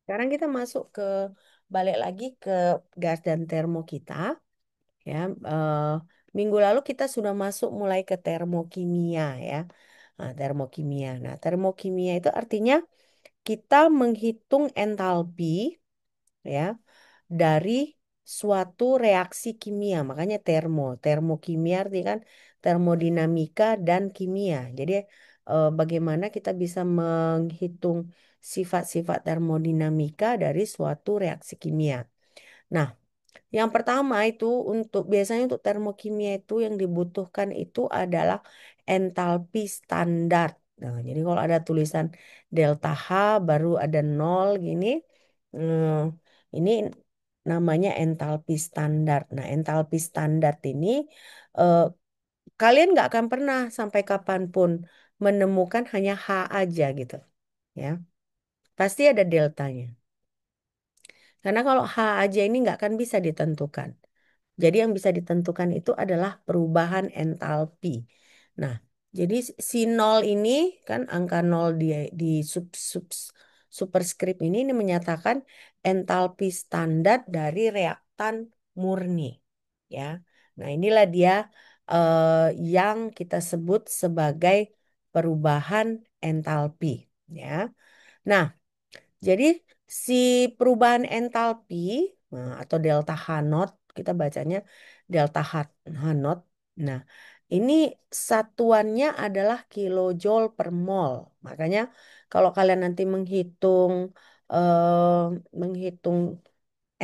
Sekarang kita masuk ke balik lagi ke gas dan termo kita ya. eh, Minggu lalu kita sudah masuk mulai ke termokimia ya. Nah, termokimia. Nah, termokimia itu artinya kita menghitung entalpi ya dari suatu reaksi kimia. Makanya termokimia artinya kan termodinamika dan kimia. Jadi bagaimana kita bisa menghitung sifat-sifat termodinamika dari suatu reaksi kimia. Nah, yang pertama itu biasanya untuk termokimia itu yang dibutuhkan itu adalah entalpi standar. Nah, jadi kalau ada tulisan delta H baru ada nol gini, ini namanya entalpi standar. Nah, entalpi standar ini eh, kalian nggak akan pernah sampai kapanpun menemukan hanya H aja gitu, ya. Pasti ada deltanya. Karena kalau H aja ini nggak akan bisa ditentukan. Jadi yang bisa ditentukan itu adalah perubahan entalpi. Nah, jadi si nol ini kan angka nol di superskrip ini menyatakan entalpi standar dari reaktan murni. Ya. Nah, inilah dia yang kita sebut sebagai perubahan entalpi. Ya. Nah, jadi si perubahan entalpi atau delta H naught, kita bacanya delta H naught. Nah, ini satuannya adalah kilojoule per mol. Makanya kalau kalian nanti menghitung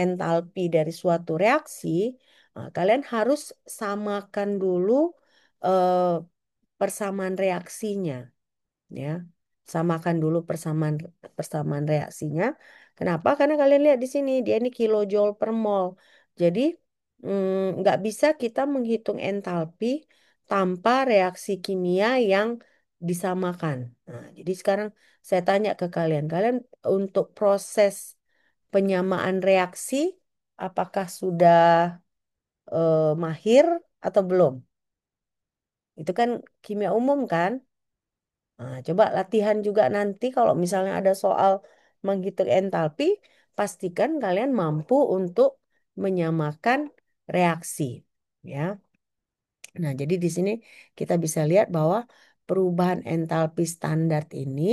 entalpi dari suatu reaksi, kalian harus samakan dulu eh, persamaan reaksinya ya. Samakan dulu persamaan persamaan reaksinya. Kenapa? Karena kalian lihat di sini dia ini kilojoule per mol. Jadi nggak bisa kita menghitung entalpi tanpa reaksi kimia yang disamakan. Nah, jadi sekarang saya tanya ke kalian, kalian untuk proses penyamaan reaksi apakah sudah mahir atau belum? Itu kan kimia umum kan? Nah, coba latihan juga nanti kalau misalnya ada soal menghitung entalpi, pastikan kalian mampu untuk menyamakan reaksi, ya. Nah, jadi di sini kita bisa lihat bahwa perubahan entalpi standar ini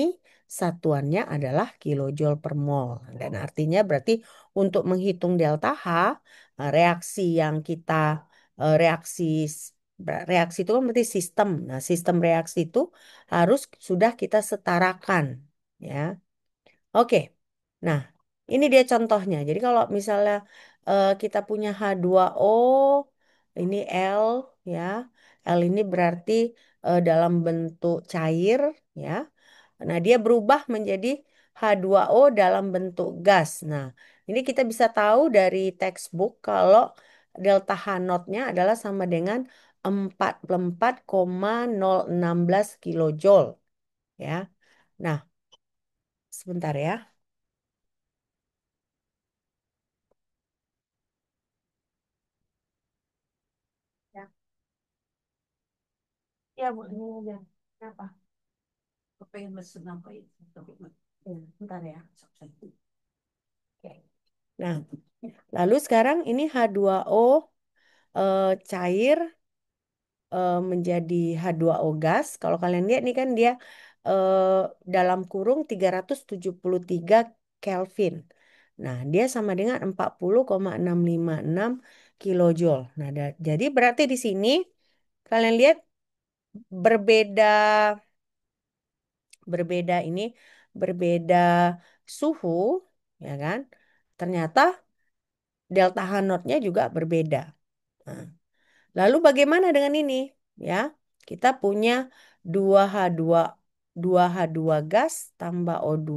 satuannya adalah kilojoule per mol. Dan artinya berarti untuk menghitung delta H, reaksi yang kita reaksi reaksi itu kan berarti sistem. Nah, sistem reaksi itu harus sudah kita setarakan, ya. Oke. Nah, ini dia contohnya. Jadi kalau misalnya kita punya H2O, ini L ya. L ini berarti dalam bentuk cair ya. Nah, dia berubah menjadi H2O dalam bentuk gas. Nah, ini kita bisa tahu dari textbook kalau delta H naught-nya adalah sama dengan 44,016 kilojoule ya. Nah, sebentar ya. Ya, ya Bu, ini aja. Kenapa? Kepengen mesen apa itu? Ya, bentar ya. Oke. Nah, lalu sekarang ini H2O cair menjadi H2O gas. Kalau kalian lihat nih kan dia eh, dalam kurung 373 Kelvin. Nah, dia sama dengan 40,656 kilojoule. Nah, jadi berarti di sini kalian lihat berbeda berbeda ini berbeda suhu ya kan. Ternyata delta H naught-nya juga berbeda. Nah, lalu bagaimana dengan ini? Ya, kita punya 2H2 2H2 gas tambah O2.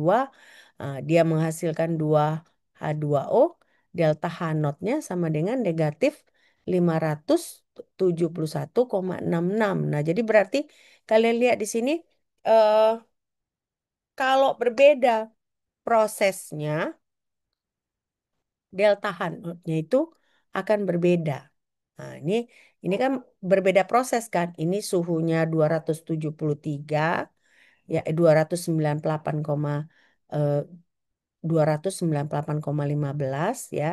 Dia menghasilkan 2H2O. Delta H naught-nya sama dengan negatif 571,66. Nah, jadi berarti kalian lihat di sini eh, kalau berbeda prosesnya, delta H-nya itu akan berbeda. Nah, ini kan berbeda proses kan. Ini suhunya 273 ya 298,2 298,15 ya,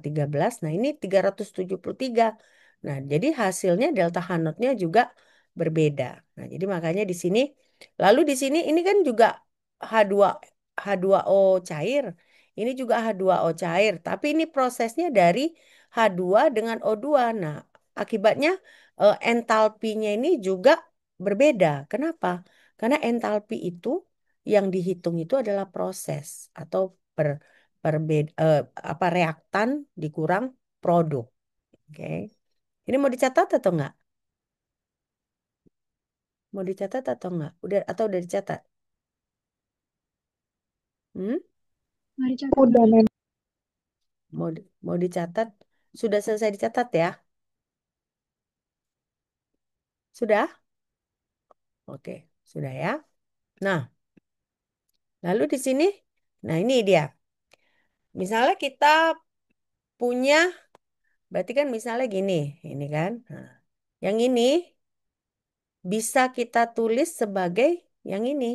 13. Nah, ini 373. Nah, jadi hasilnya delta Hanotnya juga berbeda. Nah, jadi makanya di sini lalu di sini ini kan juga H2 H2O cair. Ini juga H2O cair, tapi ini prosesnya dari H2 dengan O2. Nah, akibatnya entalpinya ini juga berbeda. Kenapa? Karena entalpi itu yang dihitung itu adalah proses atau per, apa reaktan dikurang produk. Oke. Ini mau dicatat atau enggak? Mau dicatat atau enggak? Udah dicatat? Hmm? Udah, Mem. Mau dicatat? Sudah selesai dicatat ya? Sudah? Oke, sudah ya. Nah, lalu di sini, nah ini dia. Misalnya kita punya, berarti kan misalnya gini, ini kan. Nah, yang ini bisa kita tulis sebagai yang ini.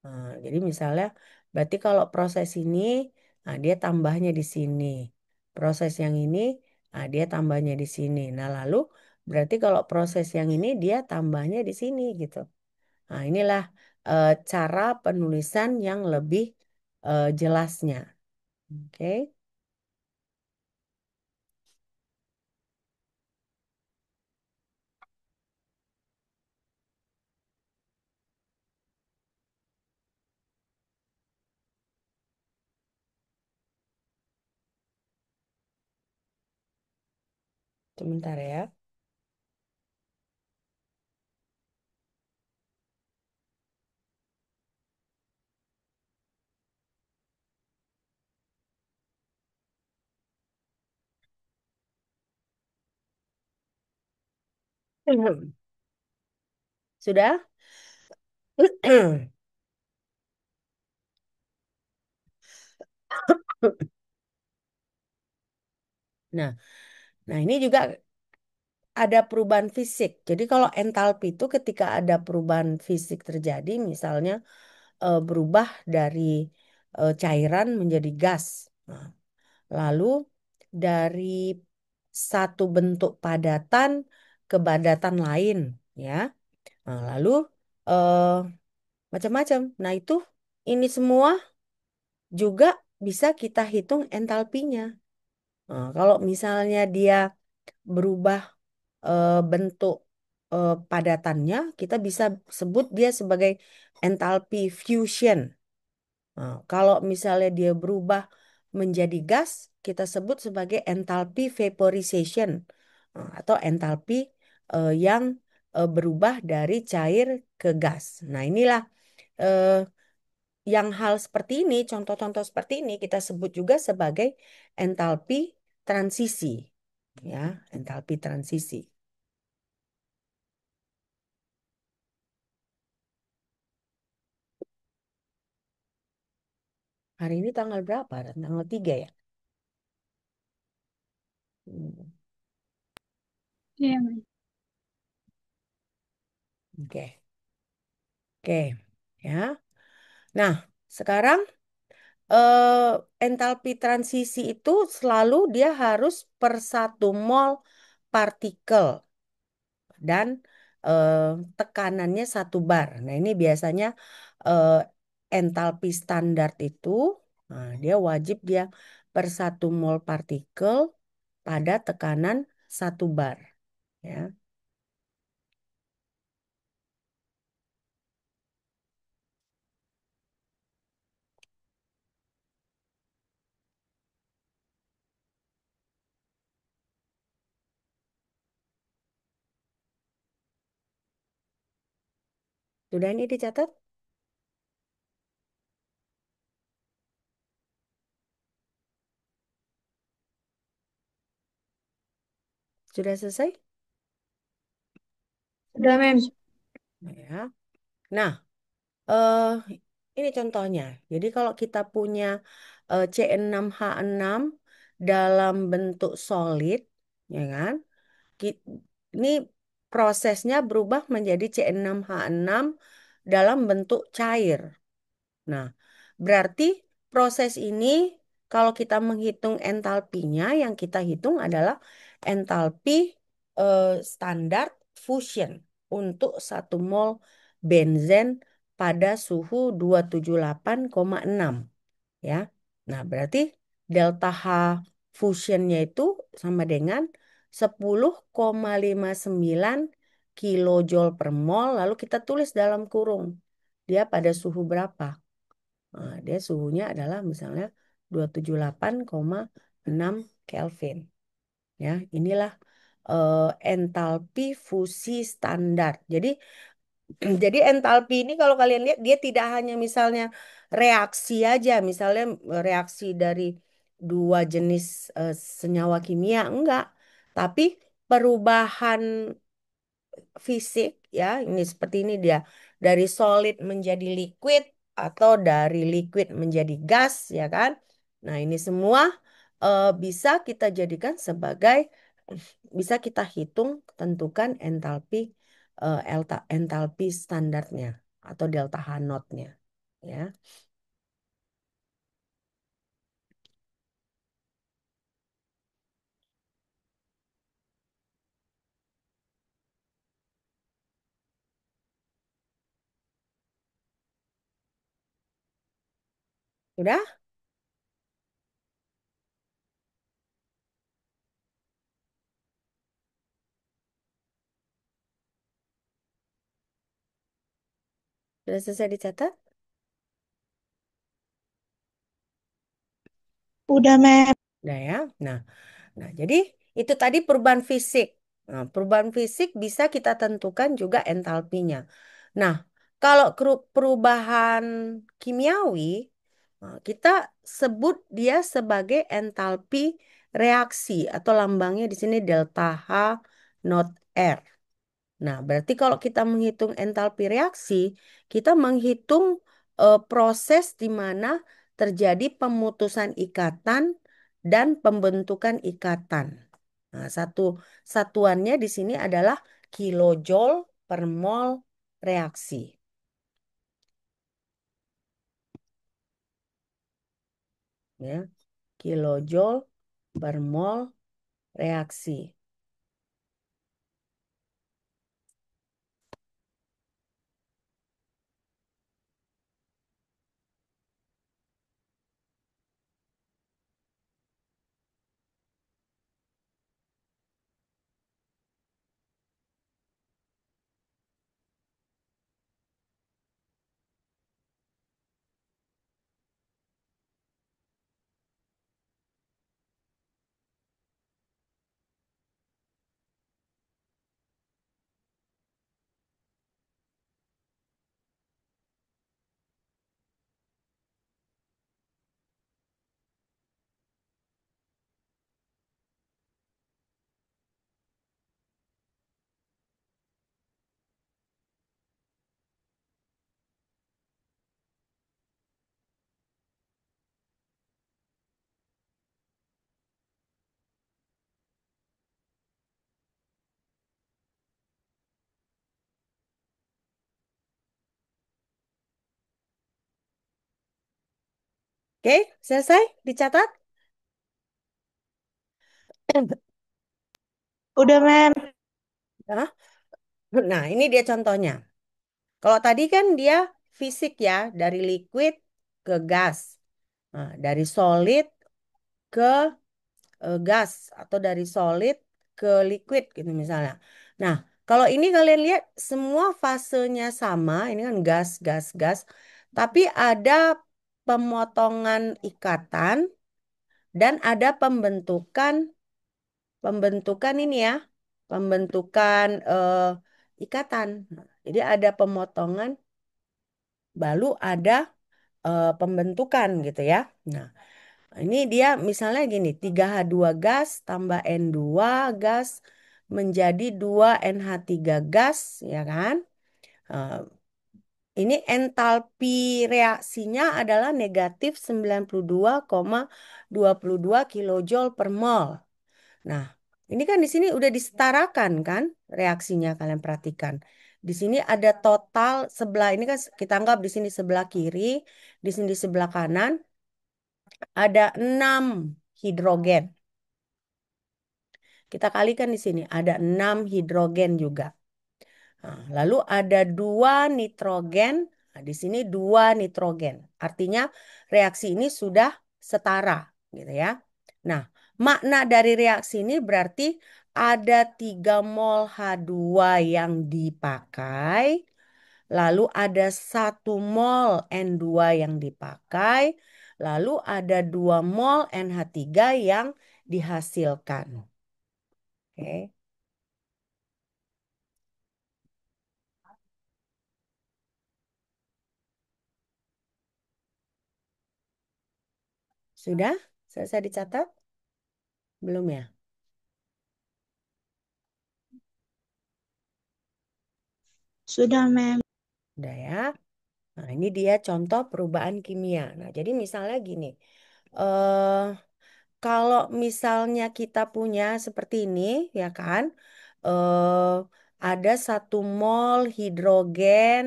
Nah, jadi misalnya, berarti kalau proses ini, nah dia tambahnya di sini. Proses yang ini, nah dia tambahnya di sini. Nah, lalu berarti kalau proses yang ini dia tambahnya di sini gitu. Nah, inilah cara penulisan yang lebih jelasnya. Oke, sebentar ya. Sudah? Nah, nah ini juga ada perubahan fisik. Jadi kalau entalpi itu ketika ada perubahan fisik terjadi, misalnya berubah dari cairan menjadi gas. Nah, lalu dari satu bentuk padatan ke padatan lain, ya. Nah, lalu eh, macam-macam. Nah, itu ini semua juga bisa kita hitung entalpinya. Nah, kalau misalnya dia berubah bentuk padatannya, kita bisa sebut dia sebagai entalpi fusion. Nah, kalau misalnya dia berubah menjadi gas, kita sebut sebagai entalpi vaporization. Nah, atau entalpi yang berubah dari cair ke gas. Nah, inilah eh, yang hal seperti ini, contoh-contoh seperti ini kita sebut juga sebagai entalpi transisi. Ya, entalpi transisi. Hari ini tanggal berapa? Tanggal 3 ya? Hmm, Iya, Mem. oke, oke, ya. Nah, sekarang entalpi transisi itu selalu dia harus per 1 mol partikel dan eh, tekanannya 1 bar. Nah, ini biasanya eh, entalpi standar itu, nah, dia wajib dia per 1 mol partikel pada tekanan 1 bar. Ya, sudah ini dicatat? Sudah selesai? Udah, Mem. Ya. Nah, eh ini contohnya. Jadi kalau kita punya C6H6 dalam bentuk solid, ya kan? ki- Ini prosesnya berubah menjadi C6H6 dalam bentuk cair. Nah, berarti proses ini kalau kita menghitung entalpinya, yang kita hitung adalah entalpi standar fusion untuk 1 mol benzen pada suhu 278,6 ya. Nah, berarti delta H fusionnya itu sama dengan 10,59 kilojoule per mol. Lalu kita tulis dalam kurung. Dia pada suhu berapa? Nah, dia suhunya adalah misalnya 278,6 Kelvin. Ya, inilah eh, entalpi fusi standar. Jadi jadi entalpi ini kalau kalian lihat dia tidak hanya misalnya reaksi aja, misalnya reaksi dari dua jenis senyawa kimia, enggak. Tapi perubahan fisik ya, ini seperti ini dia dari solid menjadi liquid atau dari liquid menjadi gas ya kan. Nah, ini semua bisa kita jadikan sebagai bisa kita hitung tentukan entalpi entalpi standarnya atau delta H naught-nya ya. Sudah? Sudah selesai dicatat? Udah, Mem. Udah ya. Nah, jadi itu tadi perubahan fisik. Nah, perubahan fisik bisa kita tentukan juga entalpinya. Nah, kalau perubahan kimiawi, kita sebut dia sebagai entalpi reaksi atau lambangnya di sini delta H not R. Nah, berarti kalau kita menghitung entalpi reaksi, kita menghitung proses di mana terjadi pemutusan ikatan dan pembentukan ikatan. Nah, satuannya di sini adalah kilojoule per mol reaksi. Ya, kilojoule per mol reaksi. Oke, selesai dicatat? Udah, Mem. Nah, nah, ini dia contohnya. Kalau tadi kan dia fisik ya, dari liquid ke gas. Nah, dari solid ke gas atau dari solid ke liquid gitu misalnya. Nah, kalau ini kalian lihat semua fasenya sama, ini kan gas, gas, gas, tapi ada pemotongan ikatan dan ada pembentukan ini ya, pembentukan ikatan. Nah, jadi ada pemotongan, baru ada pembentukan gitu ya. Nah, ini dia misalnya gini, 3H2 gas tambah N2 gas menjadi 2NH3 gas, ya kan? Eh, ini entalpi reaksinya adalah negatif 92,22 kilojoule per mol. Nah, ini kan di sini udah disetarakan kan reaksinya, kalian perhatikan. Di sini ada total sebelah ini kan kita anggap di sini sebelah kiri, di sini sebelah kanan. ada 6 hidrogen. Kita kalikan di sini ada 6 hidrogen juga. Nah, lalu ada 2 nitrogen. Nah, di sini 2 nitrogen. Artinya reaksi ini sudah setara, gitu ya. Nah, makna dari reaksi ini berarti ada 3 mol H2 yang dipakai, lalu ada 1 mol N2 yang dipakai, lalu ada 2 mol NH3 yang dihasilkan. Oke, sudah selesai dicatat? Belum ya? Sudah, Mem. Udah ya. Nah, ini dia contoh perubahan kimia. Nah, jadi misalnya gini. eh Kalau misalnya kita punya seperti ini, ya kan, ada 1 mol hidrogen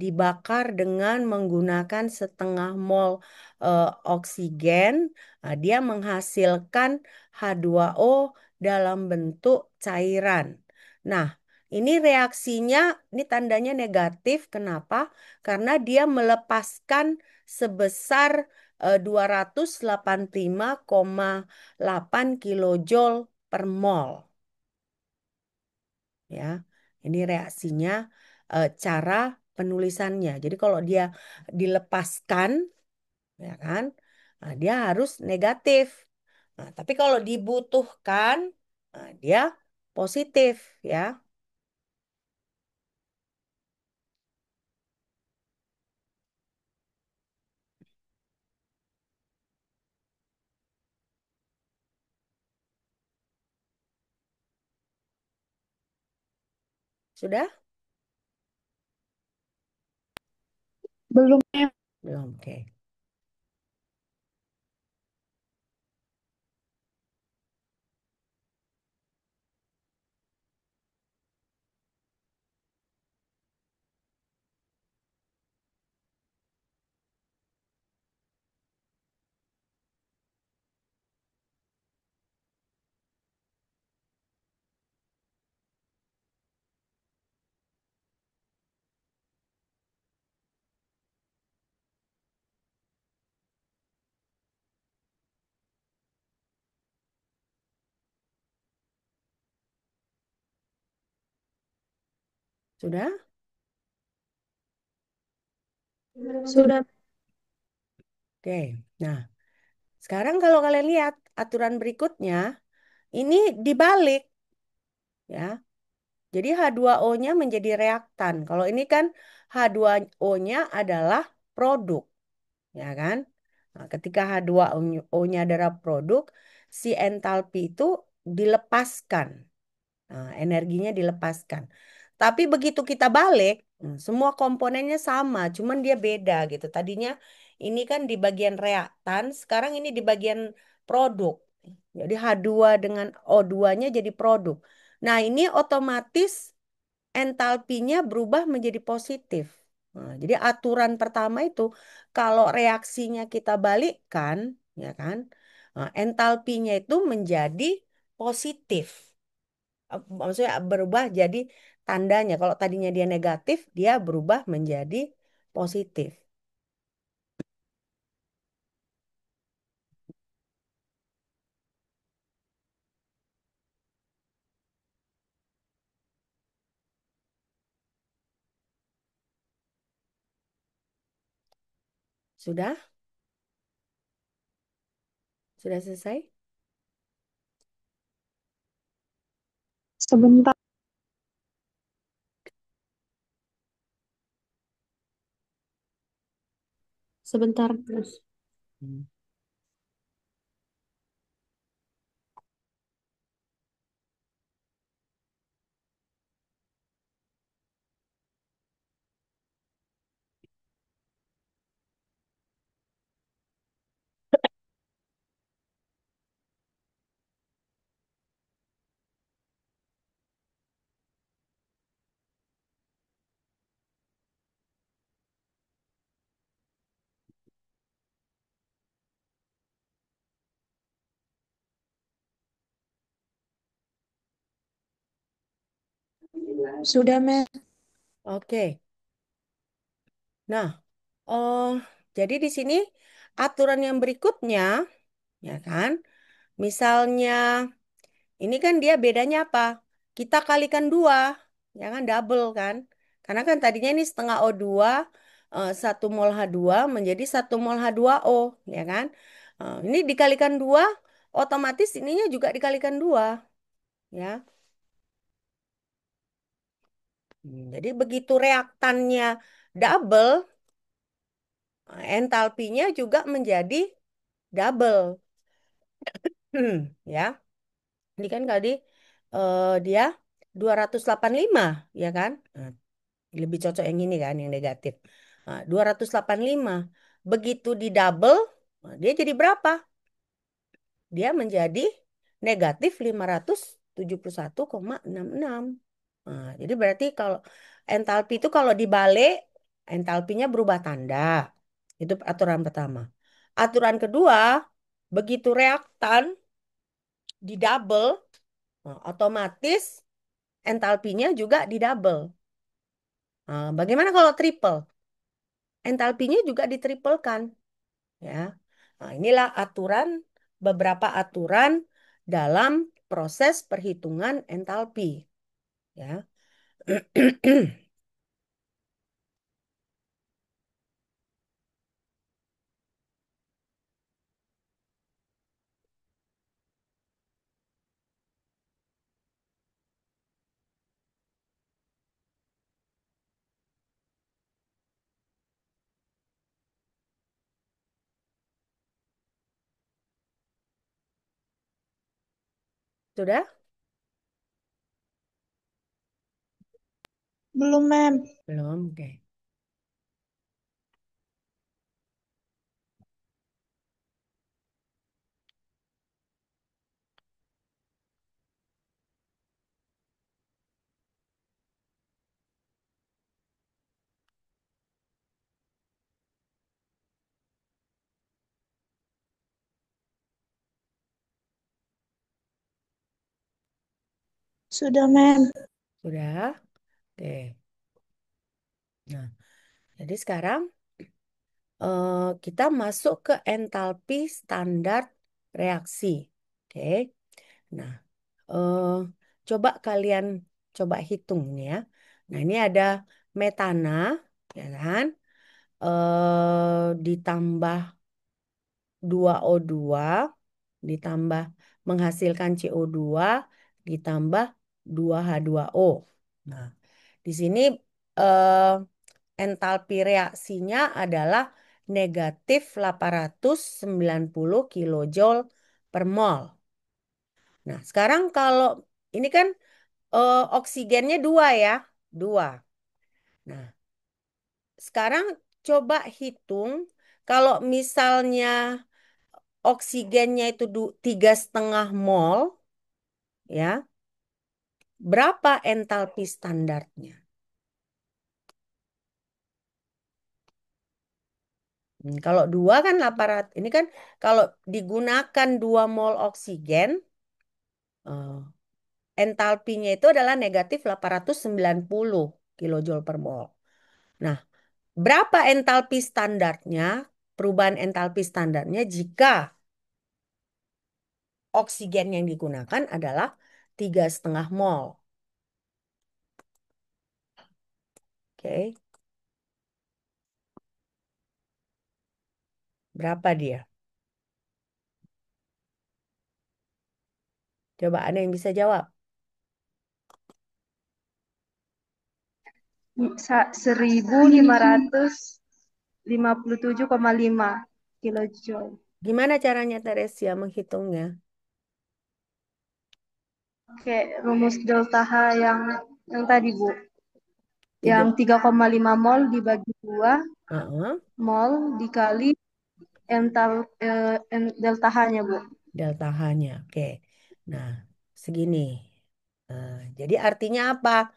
dibakar dengan menggunakan 1/2 mol oksigen, nah, dia menghasilkan H2O dalam bentuk cairan. Nah, ini reaksinya, ini tandanya negatif. Kenapa? Karena dia melepaskan sebesar 285,8 kilojoule per mol, ya. Ini reaksinya, cara penulisannya. Jadi kalau dia dilepaskan, ya kan, nah, dia harus negatif. Nah, tapi kalau dibutuhkan, nah, dia positif, ya. Sudah? Belum, Mem. Belum, oke. Sudah? Sudah. Oke. Nah, sekarang kalau kalian lihat aturan berikutnya, ini dibalik, ya. Jadi H2O-nya menjadi reaktan. Kalau ini kan H2O-nya adalah produk, ya kan? Nah, ketika H2O-nya adalah produk, si entalpi itu dilepaskan. Nah, energinya dilepaskan. Tapi begitu kita balik, semua komponennya sama, cuman dia beda gitu. Tadinya ini kan di bagian reaktan, sekarang ini di bagian produk. Jadi H2 dengan O2-nya jadi produk. Nah, ini otomatis entalpinya berubah menjadi positif. Nah, jadi aturan pertama itu kalau reaksinya kita balikkan, ya kan, nah, entalpinya itu menjadi positif. Maksudnya berubah jadi tandanya. Kalau tadinya dia negatif, dia berubah menjadi positif. Sudah? Sudah selesai? Sebentar. Sebentar, terus. Hmm. Sudah, Mem. Oke. Nah, oh, jadi di sini aturan yang berikutnya, ya kan? Misalnya, ini kan dia bedanya apa? Kita kalikan dua, ya kan? Double kan? Karena kan tadinya ini setengah O2, 1 mol H2 menjadi 1 mol H2O, ya kan? Ini dikalikan dua, otomatis ininya juga dikalikan dua, ya. Jadi begitu reaktannya double, entalpinya juga menjadi double. Ya. Ini kan tadi dia 285, ya kan? Nah, lebih cocok yang ini kan, yang negatif. Nah, 285. Begitu di double, dia jadi berapa? Dia menjadi negatif 571,66. Nah, jadi berarti kalau entalpi itu kalau dibalik, entalpinya berubah tanda. Itu aturan pertama. Aturan kedua, begitu reaktan di double, nah, otomatis entalpinya juga di double. Nah, bagaimana kalau triple? Entalpinya juga ditriplekan, ya. Nah, inilah aturan, beberapa aturan dalam proses perhitungan entalpi, ya. Sudah? Belum, Mem. Belum, oke. Sudah, Mem. Sudah? Oke. Nah, jadi sekarang kita masuk ke entalpi standar reaksi. Oke. Nah, eh, coba kalian coba hitung nih ya. Nah, ini ada metana, ya kan? Ditambah 2O2, ditambah menghasilkan CO2, ditambah 2H2O. Nah, di sini eh, entalpi reaksinya adalah negatif 890 kilojoule per mol. Nah, sekarang kalau ini kan oksigennya dua ya, dua. Nah, sekarang coba hitung kalau misalnya oksigennya itu 3,5 mol, ya, berapa entalpi standarnya? Kalau dua kan 800, ini kan kalau digunakan 2 mol oksigen, eh, entalpinya itu adalah negatif 890 kilojoule per mol. Nah, berapa entalpi standarnya, perubahan entalpi standarnya jika oksigen yang digunakan adalah 3,5 mol. Oke, berapa dia? Coba ada yang bisa jawab. 1.557,5 kilojoule. Gimana caranya menghitungnya? Oke, rumus delta H yang tadi, Bu. Tiga. Yang 3,5 mol dibagi 2 Heeh, mol dikali delta H-nya, Bu. delta H-nya. Oke. Nah, segini. Jadi artinya apa?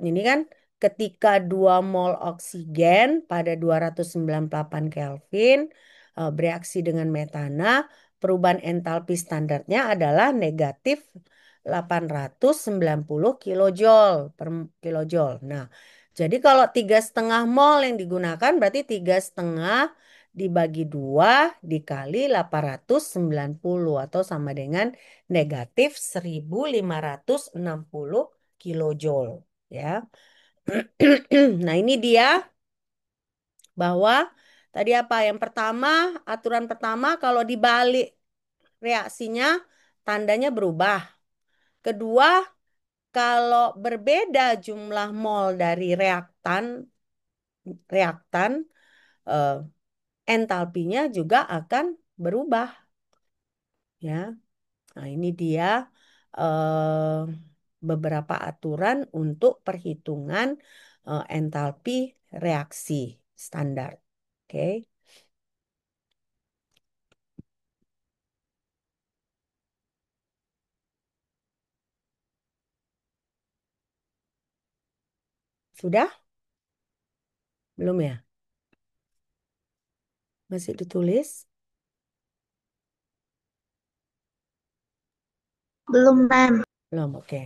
Ini kan ketika 2 mol oksigen pada 298 Kelvin bereaksi dengan metana, perubahan entalpi standarnya adalah negatif 890 kilojoule per kilojoule. Nah, jadi kalau 3,5 mol yang digunakan berarti 3,5 dibagi 2 dikali 890 atau sama dengan negatif 1560 kilojoule. Ya. Nah, ini dia bahwa tadi apa? Yang pertama, aturan pertama kalau dibalik reaksinya tandanya berubah. Kedua, kalau berbeda jumlah mol dari reaktan eh, entalpinya juga akan berubah ya. Nah, ini dia eh, beberapa aturan untuk perhitungan entalpi reaksi standar. Oke, sudah? Belum ya? Masih ditulis? Belum, Ma'am. Belum, oke.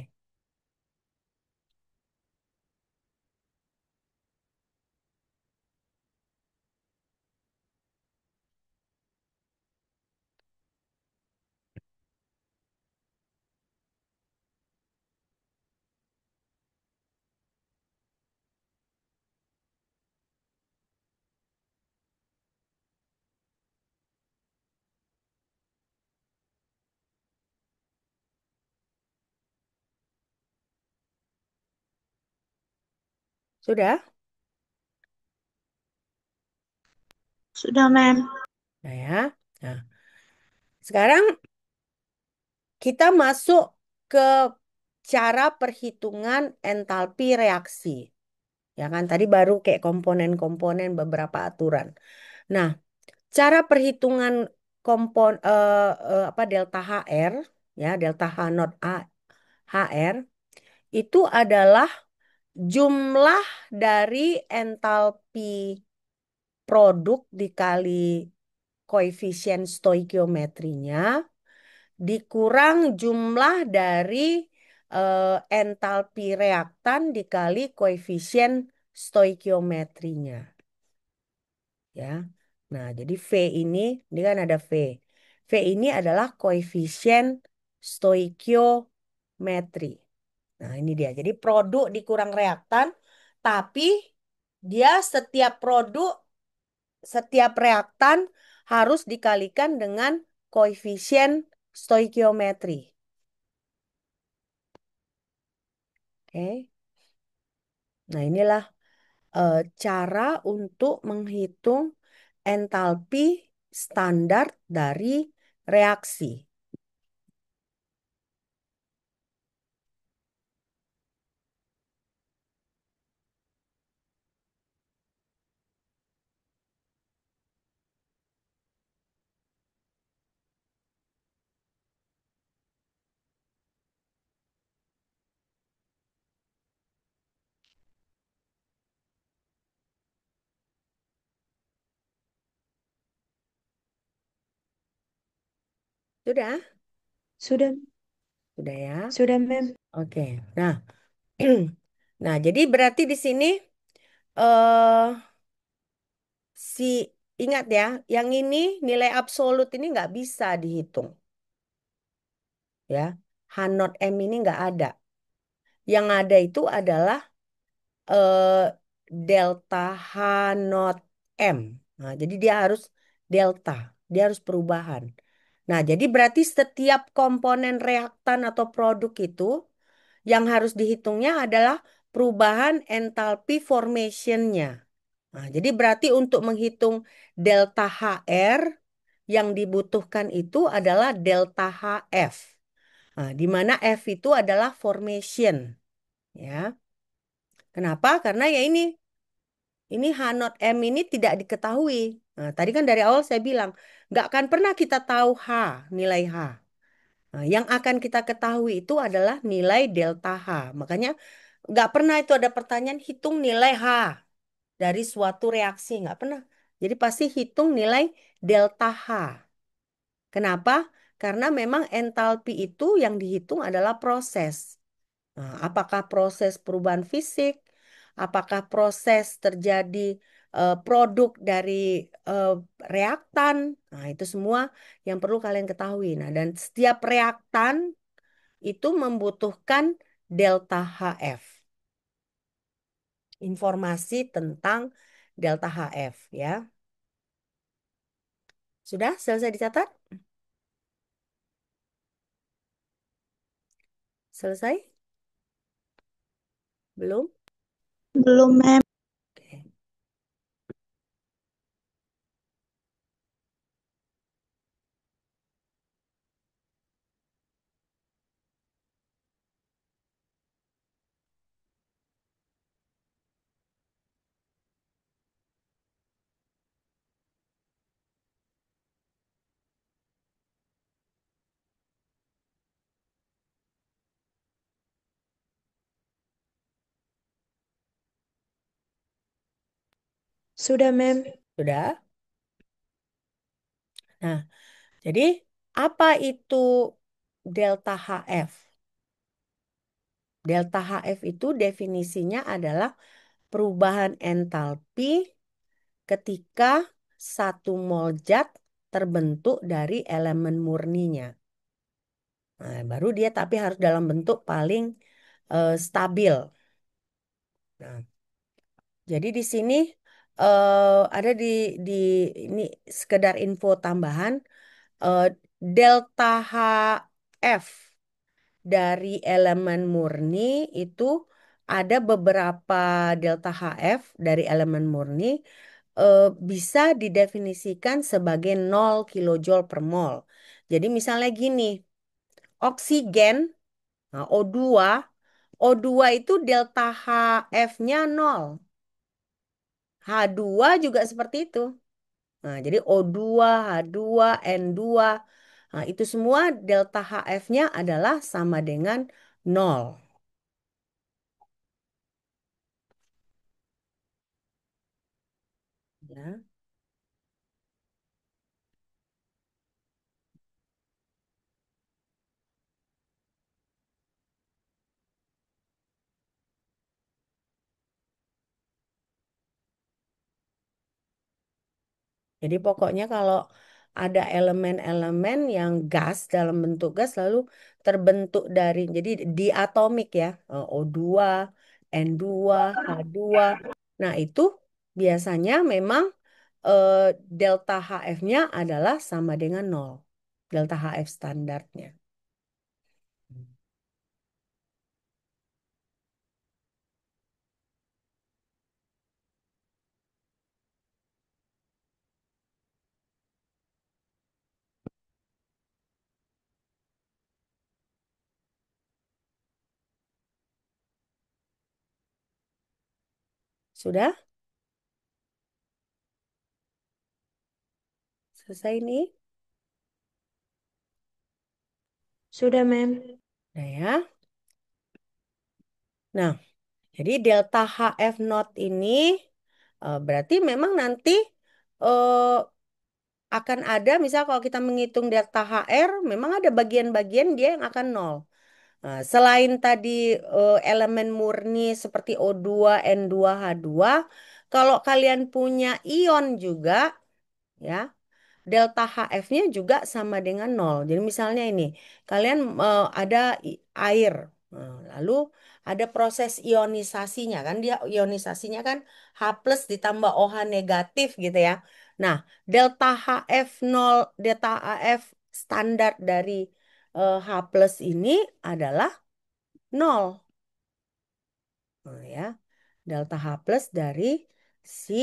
Sudah? Sudah, Ma'am. Nah ya. Nah, sekarang kita masuk ke cara perhitungan entalpi reaksi. Ya kan, tadi baru kayak komponen-komponen beberapa aturan. Nah, cara perhitungan apa delta HR, ya delta H not A HR itu adalah jumlah dari entalpi produk dikali koefisien stoikiometrinya dikurang jumlah dari entalpi reaktan dikali koefisien stoikiometrinya. Ya. Nah, jadi ini kan ada V. V ini adalah koefisien stoikiometri. Nah, ini dia. Jadi produk dikurang reaktan, tapi dia setiap reaktan harus dikalikan dengan koefisien stoikiometri. Oke. Nah, inilah cara untuk menghitung entalpi standar dari reaksi. Sudah? Sudah, Sudah ya? sudah, Ma'am. Oke. Nah, nah jadi berarti di sini eh si ingat ya, yang ini nilai absolut ini nggak bisa dihitung ya. H not M ini nggak ada. Yang ada itu adalah eh, delta H not M. Nah, jadi dia harus delta, dia harus perubahan. Nah, jadi berarti setiap komponen reaktan atau produk itu yang harus dihitungnya adalah perubahan entalpi formation-nya. Nah, jadi berarti untuk menghitung delta HR yang dibutuhkan itu adalah delta HF. Nah, di mana F itu adalah formation, ya. Kenapa? Karena ya ini H not M ini tidak diketahui. Nah, tadi kan dari awal saya bilang, nggak akan pernah kita tahu nilai H. Nah, yang akan kita ketahui itu adalah nilai delta H. Makanya nggak pernah itu ada pertanyaan hitung nilai H dari suatu reaksi. Nggak pernah. Jadi pasti hitung nilai delta H. Kenapa? Karena memang entalpi itu yang dihitung adalah proses. Nah, apakah proses perubahan fisik, apakah proses terjadi produk dari eh, reaktan, nah itu semua yang perlu kalian ketahui. Nah, dan setiap reaktan itu membutuhkan delta HF, informasi tentang delta HF ya. Sudah selesai dicatat? Selesai? Belum? Belum, Mem. Oke. Sudah, Mem. Sudah? Nah, jadi apa itu delta HF? Delta HF itu definisinya adalah perubahan entalpi ketika satu mol zat terbentuk dari elemen murninya. Nah, baru dia tapi harus dalam bentuk paling stabil. Nah, jadi di sini ada di ini sekedar info tambahan, eh, delta HF dari elemen murni itu ada beberapa delta HF dari elemen murni bisa didefinisikan sebagai 0 kilojoule per mol. Jadi misalnya gini, oksigen, nah, O2 itu delta HF-nya 0. H2 juga seperti itu. Nah, jadi O2, H2, N2, nah, itu semua delta HF-nya adalah sama dengan 0. Ya. Jadi pokoknya kalau ada elemen-elemen yang gas dalam bentuk gas lalu terbentuk dari jadi diatomik ya, O2, N2, H2. Nah, itu biasanya memang eh, delta HF-nya adalah sama dengan 0. Delta HF standarnya. Sudah? Selesai nih? Sudah, Mem. Nah ya. Nah, jadi delta HF not ini berarti memang nanti eh, akan ada, misal kalau kita menghitung delta HR, memang ada bagian-bagian dia yang akan nol. Nah, selain tadi elemen murni seperti O2, N2, H2, kalau kalian punya ion juga, ya, delta HF-nya juga sama dengan nol. Jadi misalnya ini, kalian ada air, nah, lalu ada proses ionisasinya kan, dia ionisasinya kan H plus ditambah OH negatif gitu ya. Nah, delta HF nol, delta HF standar dari H plus ini adalah nol. Nah, ya, delta H plus dari si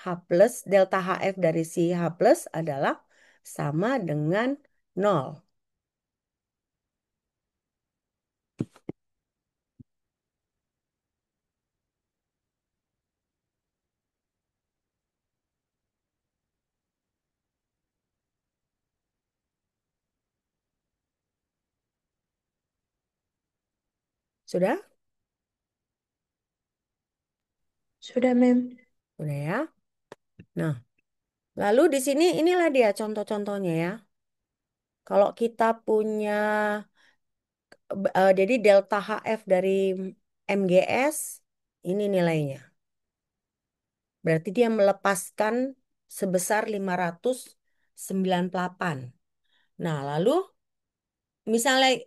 H plus, delta HF dari si H plus adalah sama dengan nol. Sudah? Sudah, Mem. Sudah ya. Nah, lalu di sini inilah dia contoh-contohnya ya. Kalau kita punya, jadi delta HF dari MGS, ini nilainya. Berarti dia melepaskan sebesar 598. Nah, lalu misalnya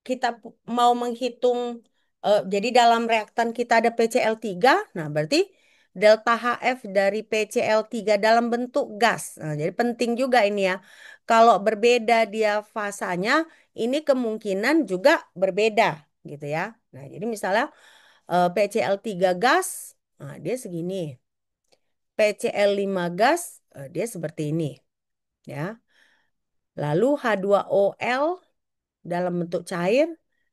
kita mau menghitung, jadi dalam reaktan kita ada PCl3, nah berarti delta HF dari PCl3 dalam bentuk gas. Nah, jadi penting juga ini ya. Kalau berbeda dia fasanya, ini kemungkinan juga berbeda gitu ya. Nah, jadi misalnya PCl3 gas, nah dia segini. PCl5 gas, dia seperti ini ya. Lalu H2OL dalam bentuk cair,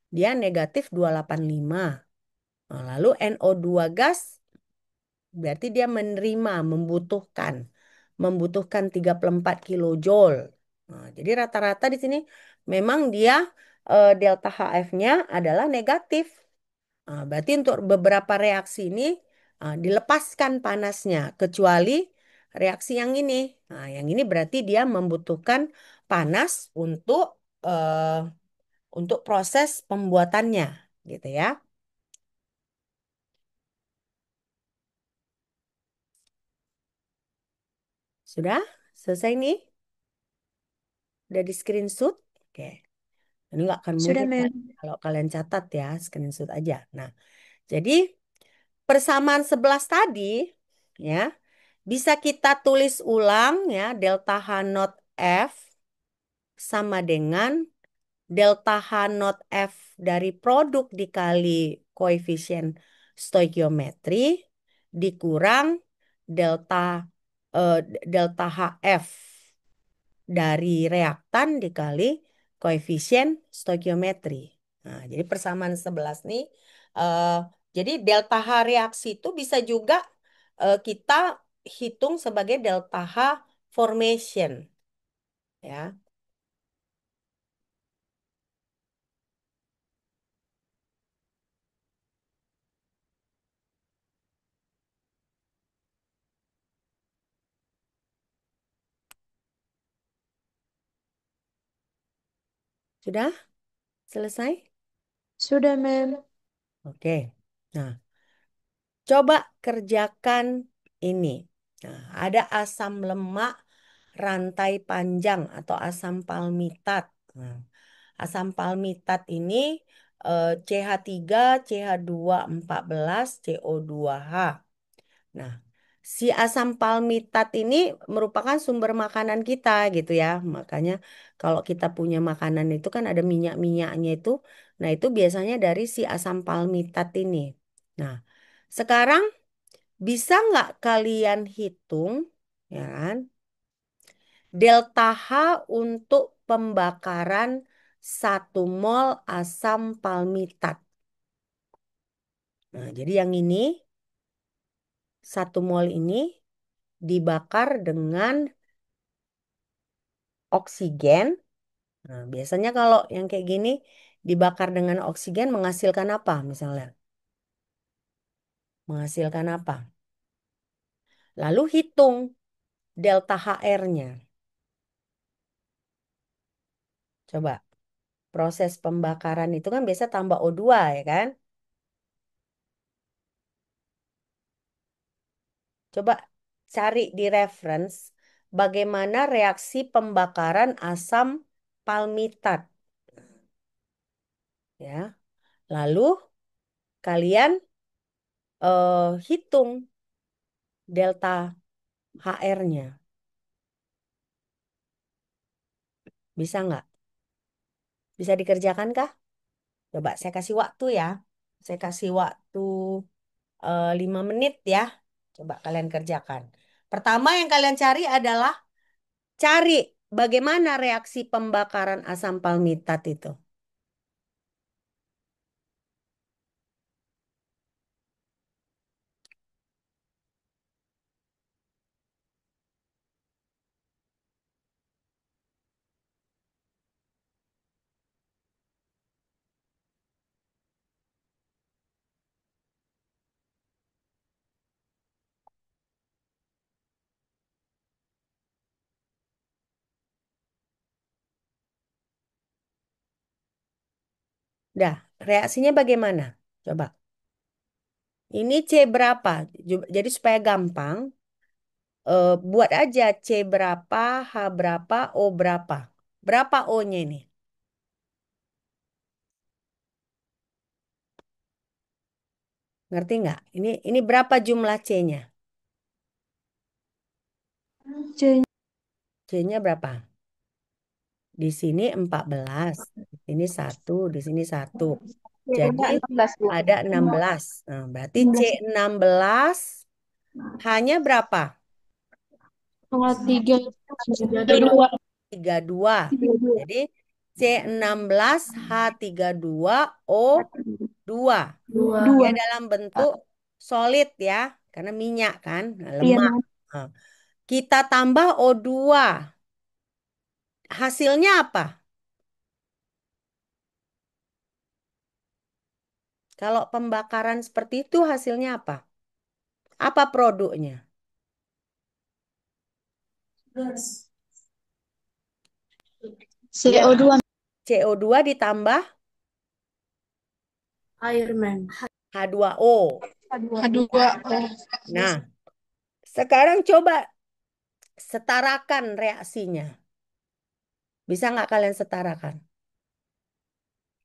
dia negatif 285. Nah, lalu NO2 gas berarti dia menerima, membutuhkan 34 kilojoule. Nah, jadi rata-rata di sini memang dia delta HF-nya adalah negatif. Nah, berarti untuk beberapa reaksi ini dilepaskan panasnya, kecuali reaksi yang ini. Nah, yang ini berarti dia membutuhkan panas untuk proses pembuatannya, gitu ya. Sudah selesai nih? Udah di screenshot? Oke. Ini nggak akan Sudah, mungkin Kak, Mem. kalau kalian catat ya, screenshot aja. Nah, jadi persamaan 11 tadi ya bisa kita tulis ulang ya, delta H naught F sama dengan delta H naught F dari produk dikali koefisien stoikiometri dikurang delta delta HF dari reaktan dikali koefisien stoikiometri. Nah, jadi persamaan 11 nih, eh, jadi delta H reaksi itu bisa juga kita hitung sebagai delta H formation, ya. Sudah selesai? Sudah, Mem. Oke. Nah, coba kerjakan ini. Nah, ada asam lemak rantai panjang atau asam palmitat. Nah, asam palmitat ini CH3, CH2 14, CO2H. Nah, si asam palmitat ini merupakan sumber makanan kita gitu ya. Makanya kalau kita punya makanan itu kan ada minyak-minyaknya itu. Nah, itu biasanya dari si asam palmitat ini. Nah, sekarang bisa nggak kalian hitung, ya kan? Delta H untuk pembakaran 1 mol asam palmitat. Nah, jadi yang ini 1 mol ini dibakar dengan oksigen. Nah, biasanya kalau yang kayak gini dibakar dengan oksigen menghasilkan apa misalnya? Menghasilkan apa? Lalu hitung delta HR-nya. Coba, proses pembakaran itu kan biasa tambah O2 ya kan? Coba cari di reference bagaimana reaksi pembakaran asam palmitat ya. Lalu kalian hitung delta HR-nya. Bisa nggak? Bisa dikerjakan kah? Coba saya kasih waktu ya. Saya kasih waktu 5 menit ya. Coba kalian kerjakan. Pertama yang kalian cari adalah cari bagaimana reaksi pembakaran asam palmitat itu. Dah, reaksinya bagaimana? Coba. Ini C berapa? Jadi supaya gampang, buat aja C berapa, H berapa, O berapa. Berapa O-nya ini? Ngerti nggak? Ini berapa jumlah C-nya? C C-nya berapa? Di sini 14, di sini satu, di sini satu. Jadi ada 16 Bu. ada 16. Nah, berarti C 16. 16 hanya berapa? Tanggal 3 32. 32. 32. Jadi C16 H32 O2. Dua. Dia Dua. dalam bentuk solid ya, karena minyak kan, nah, Iya, lemak. Mam. Nah, kita tambah O2. Hasilnya apa? Kalau pembakaran seperti itu hasilnya apa? Apa produknya? CO2. CO2 ditambah Air, Mem. H2O. H2O. Nah, sekarang coba setarakan reaksinya. Bisa nggak kalian setarakan?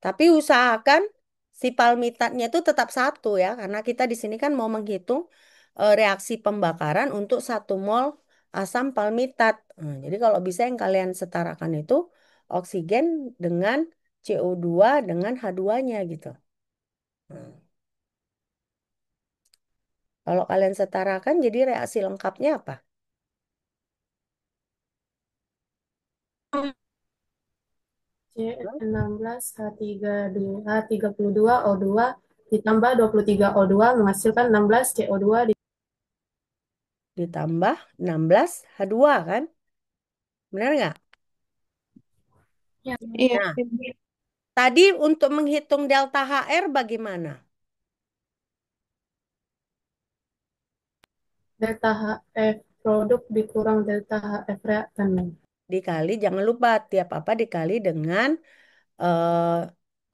Tapi usahakan si palmitatnya itu tetap satu ya, karena kita di sini kan mau menghitung reaksi pembakaran untuk 1 mol asam palmitat. Jadi kalau bisa yang kalian setarakan itu oksigen dengan CO2 dengan H2-nya gitu. Hmm. Kalau kalian setarakan jadi reaksi lengkapnya apa? C16 H32 O2 ditambah 23 O2 menghasilkan 16 CO2. Ditambah 16 H2 kan? Benar nggak? Iya. Nah, tadi untuk menghitung delta HR bagaimana? Delta HF produk dikurang delta HF reaktan, Mem. Dikali, jangan lupa tiap apa dikali dengan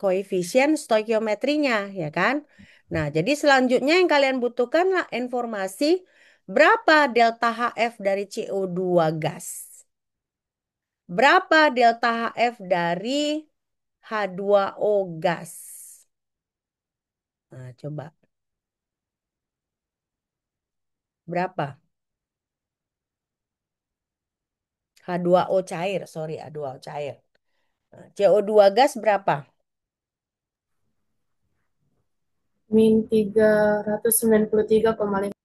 koefisien stoikiometrinya, ya kan? Nah, jadi selanjutnya yang kalian butuhkan lah informasi berapa delta HF dari CO2 gas. Berapa delta HF dari H2O gas? Nah, coba. Berapa? H2O cair, sorry, H2O cair. Nah, CO2 gas berapa? Min 393,5.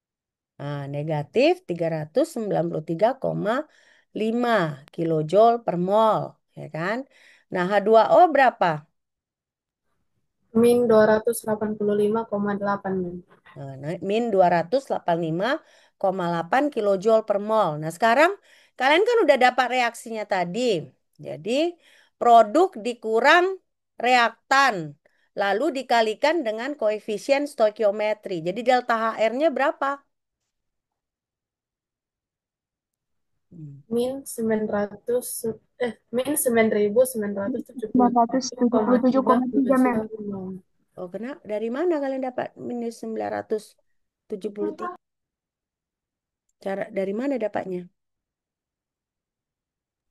Nah, negatif 393,5 kilojoule per mol, ya kan? Nah, H2O berapa? Min 285,8, Mem. Nah, min 285,8 kilojoule per mol. Nah, sekarang kalian kan udah dapat reaksinya tadi. Jadi, produk dikurang reaktan, lalu dikalikan dengan koefisien stoikiometri. Jadi, delta HR-nya berapa? Hmm. Min 900 min 9.977,3 977,3 Mem. kilo. Oh, dari mana kalian dapat minus 973? Dari mana dapatnya?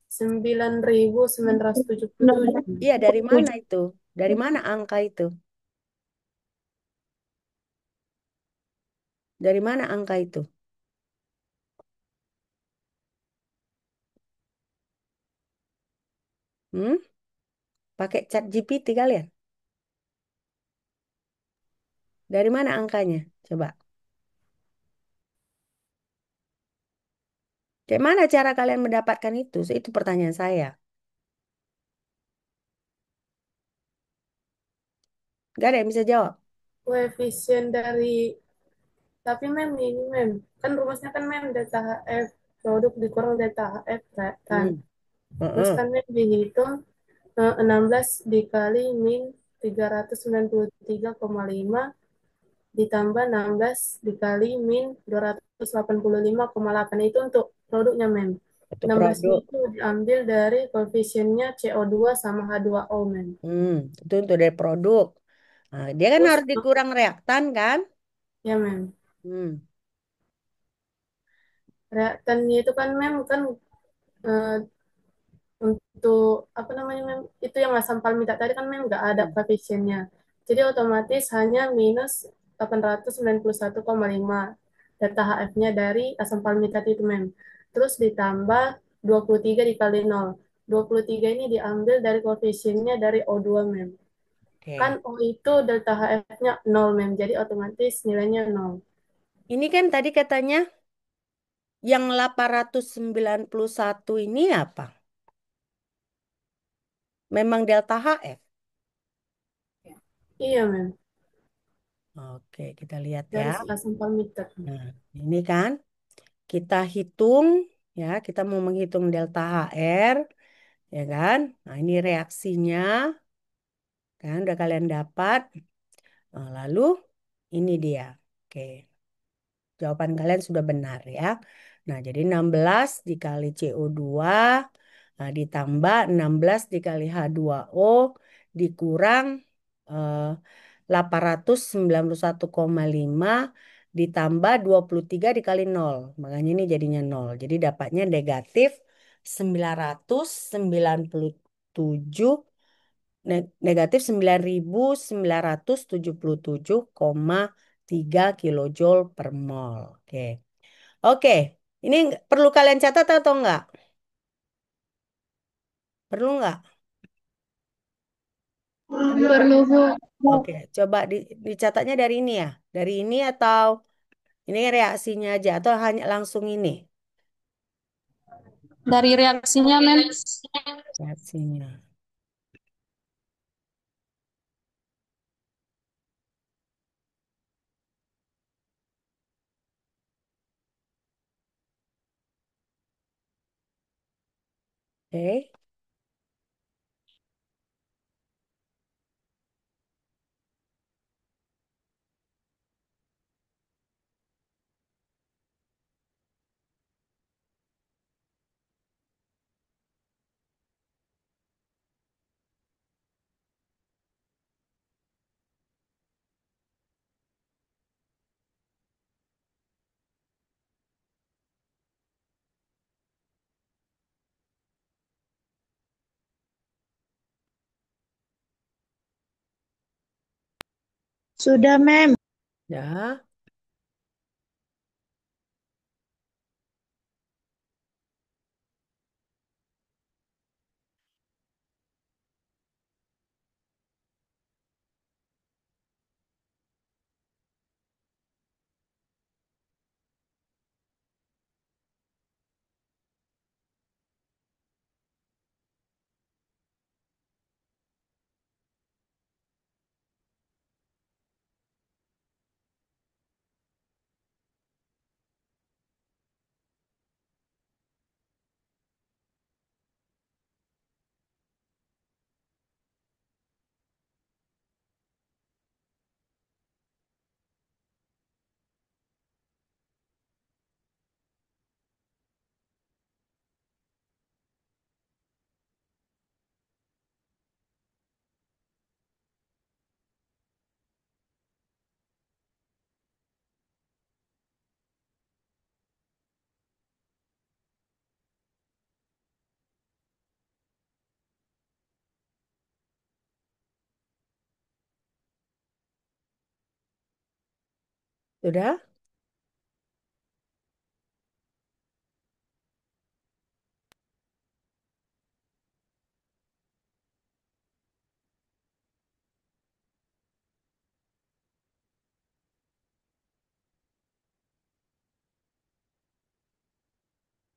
9.977. Iya, dari mana itu? Dari mana angka itu? Dari mana angka itu? Hmm? Pakai chat GPT kalian? Dari mana angkanya? Coba. Kayak mana cara kalian mendapatkan itu? Itu pertanyaan saya. Gak ada yang bisa jawab. Koefisien dari, tapi Mem ini Mem, kan rumusnya kan Mem delta HF produk dikurang delta HF kan. Hmm. Terus Heeh. kan Mem dihitung 16 dikali min 393,5 ditambah 16 dikali min 285,8 itu untuk produknya, Mem. Itu 16-nya produk. itu diambil dari koefisiennya CO2 sama H2O, men. Hmm, itu untuk dari produk. Nah, dia kan Terus, harus dikurang reaktan kan? ya, men. Hmm, Reaktannya itu kan, mem, kan eh, untuk apa namanya, mem, itu yang asam palmitat tadi kan, mem, nggak ada hmm, koefisiennya. Jadi otomatis hanya minus 891,5 delta HF-nya dari asam palmitat itu, mem. Terus ditambah 23 dikali 0. 23 ini diambil dari koefisiennya dari O2, mem. Kan oke. O itu delta HF-nya 0, mem. Jadi otomatis nilainya 0. Ini kan tadi katanya yang 891 ini apa? Memang delta HF. Iya, mem. Oke, kita lihat ya. Dari si asam palmitat. Nah, ini kan kita hitung ya, kita mau menghitung delta HR, ya kan? Nah, ini reaksinya kan udah kalian dapat. Nah, lalu ini dia. Oke, jawaban kalian sudah benar ya. Nah, jadi 16 dikali CO2 nah, ditambah 16 dikali H2O dikurang eh, 891,5 ditambah 23 dikali nol. Makanya ini jadinya nol. Jadi dapatnya negatif 997 negatif 9.977,3 kilojoule per mol. Oke. Oke. Ini perlu kalian catat atau enggak? Perlu enggak? Perlu, Bu. Oke, coba dicatatnya dari ini ya. Dari ini atau ini reaksinya aja atau hanya langsung ini Dari reaksinya, men. reaksinya. Oke, Sudah, mem. ya, sudah.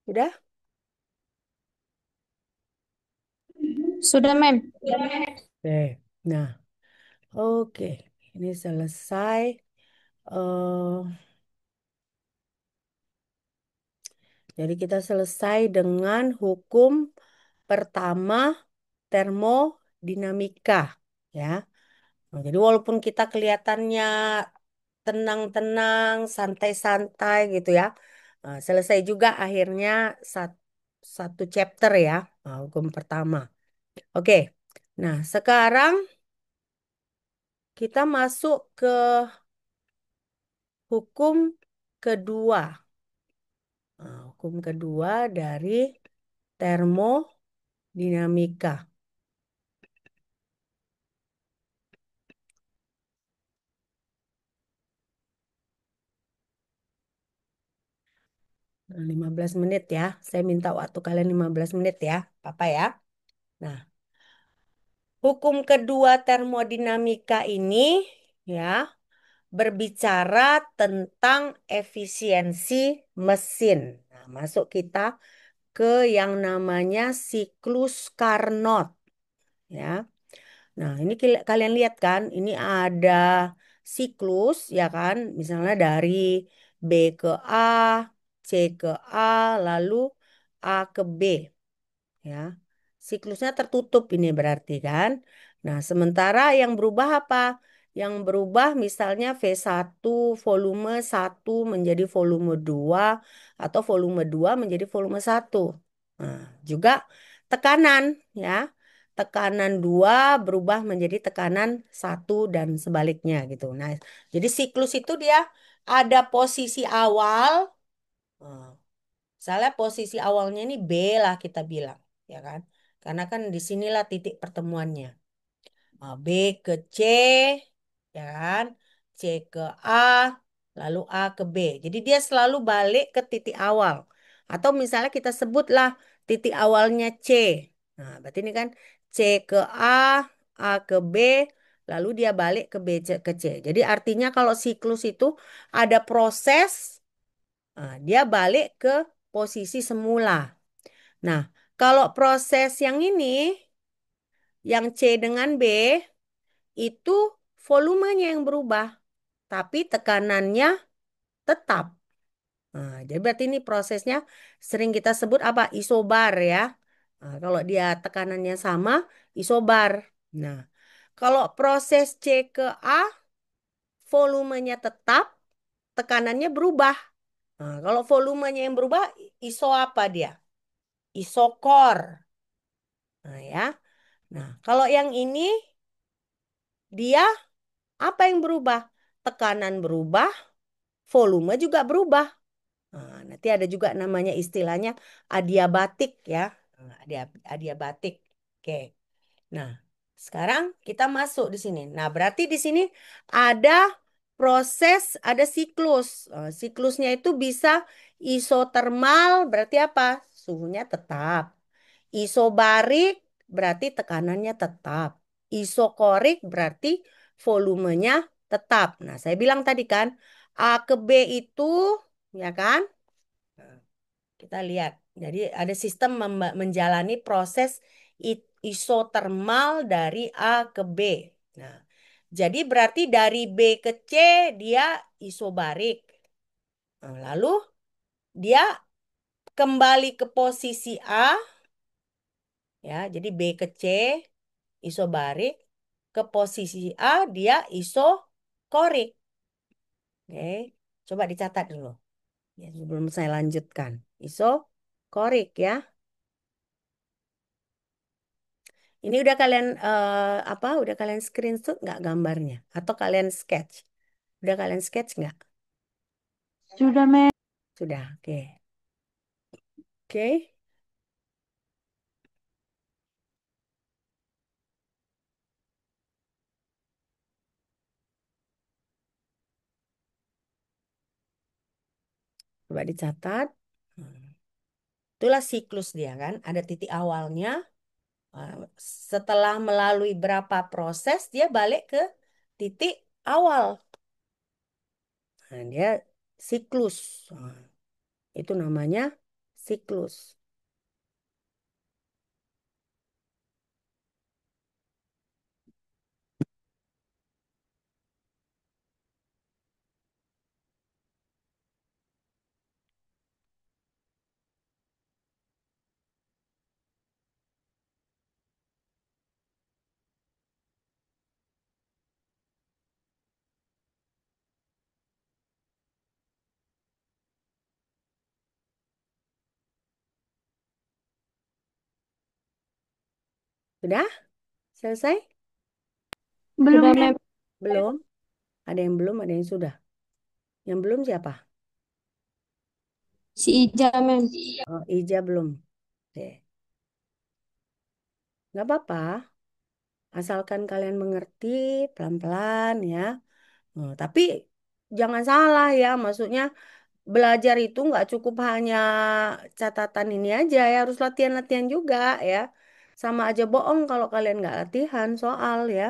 Sudah? Sudah, mem. Oke. Nah, oke. Ini selesai. eh jadi kita selesai dengan hukum pertama termodinamika, ya. Nah, jadi walaupun kita kelihatannya tenang-tenang, santai-santai gitu ya, selesai juga akhirnya satu chapter ya. Nah, hukum pertama. Oke. Nah, sekarang kita masuk ke hukum kedua. Nah, hukum kedua dari termodinamika. 15 menit ya. Saya minta waktu kalian 15 menit ya, Papa ya. Nah, hukum kedua termodinamika ini ya berbicara tentang efisiensi mesin. Nah, masuk kita ke yang namanya siklus Carnot ya. Nah, ini kalian lihat kan, ini ada siklus ya kan, misalnya dari B ke A, C ke A, lalu A ke B ya. Siklusnya tertutup ini berarti kan. Nah, sementara yang berubah apa? Yang berubah misalnya V1 volume 1 menjadi volume 2 atau volume 2 menjadi volume 1. Nah, juga tekanan ya. Tekanan 2 berubah menjadi tekanan 1 dan sebaliknya gitu. Nah, jadi siklus itu dia ada posisi awal. Nah, misalnya posisi awalnya ini B lah kita bilang, ya kan? Karena kan di sinilah titik pertemuannya. B ke C, ya kan? C ke A, lalu A ke B. Jadi dia selalu balik ke titik awal. Atau misalnya kita sebutlah titik awalnya C. Nah, berarti ini kan C ke A ke B, lalu dia balik ke B ke C. Jadi artinya kalau siklus itu ada proses, nah, dia balik ke posisi semula. Nah, kalau proses yang ini, yang C dengan B, itu volumenya yang berubah, tapi tekanannya tetap. Nah, jadi berarti ini prosesnya sering kita sebut apa? Isobar ya. Nah, kalau dia tekanannya sama, isobar. Nah, kalau proses C ke A, volumenya tetap, tekanannya berubah. Nah, kalau volumenya yang berubah, iso apa dia? Isokor. Nah, ya. Nah, kalau yang ini dia apa yang berubah? Tekanan berubah, volume juga berubah. Nah, nanti ada juga namanya istilahnya adiabatik ya. Nah, adiabatik. Oke. Nah, sekarang kita masuk di sini. Nah, berarti di sini ada proses, ada siklus. Siklusnya itu bisa isotermal, berarti apa? Suhunya tetap. Isobarik berarti tekanannya tetap. Isokorik berarti volumenya tetap. Nah, saya bilang tadi kan, A ke B itu, ya kan? Nah, kita lihat. Jadi ada sistem menjalani proses isotermal dari A ke B. Nah, jadi berarti dari B ke C dia isobarik. Nah, lalu dia kembali ke posisi A, ya. Jadi B ke C isobarik, ke posisi A dia isokorik. Oke, coba dicatat dulu. Ya, sebelum saya lanjutkan. Isokorik ya. Ini udah kalian apa? Udah kalian screenshot nggak gambarnya? Atau kalian sketch? Udah kalian sketch nggak? Sudah, Mem. Sudah. Oke. Oke. Coba dicatat. Hmm. Itulah siklus dia kan. Ada titik awalnya. Eh, Setelah melalui berapa proses dia balik ke titik awal. Nah, dia siklus. Nah, itu namanya siklus. Sudah? Selesai? Sudah, Mem. Belum? Ada yang belum, ada yang sudah. Yang belum siapa? Si Ija, Mem. Oh, Ija belum. Oke. Nggak apa-apa. Asalkan kalian mengerti pelan-pelan ya. Tapi jangan salah ya. Maksudnya belajar itu nggak cukup hanya catatan ini aja ya. Harus latihan-latihan juga ya. Sama aja bohong kalau kalian nggak latihan soal ya.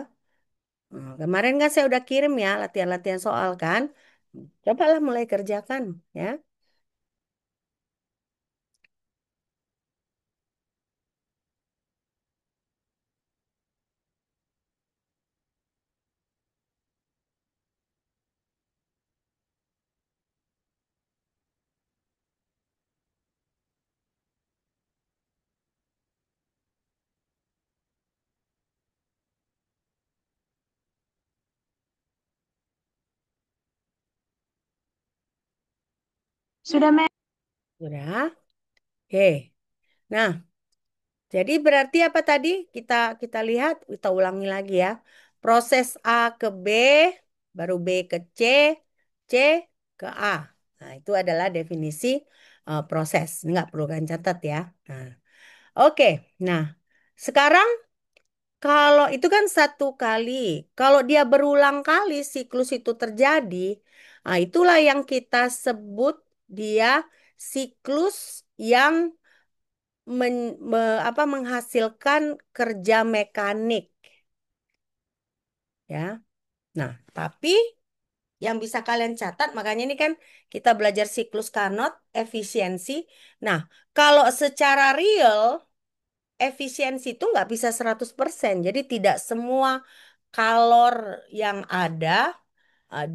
Kemarin kan saya udah kirim ya latihan-latihan soal kan. Cobalah mulai kerjakan ya. Sudah, Mem. Udah. Oke. Nah, jadi berarti apa tadi? Kita kita lihat, kita ulangi lagi ya. Proses A ke B, baru B ke C ke A. Nah, itu adalah definisi proses. Ini nggak perlu kan catat ya. Nah, oke. Nah, sekarang kalau itu kan satu kali. Kalau dia berulang kali siklus itu terjadi, nah itulah yang kita sebut dia siklus yang menghasilkan kerja mekanik ya. Nah, tapi yang bisa kalian catat makanya ini kan kita belajar siklus Carnot, efisiensi. Nah, kalau secara real efisiensi itu nggak bisa 100%. Jadi tidak semua kalor yang ada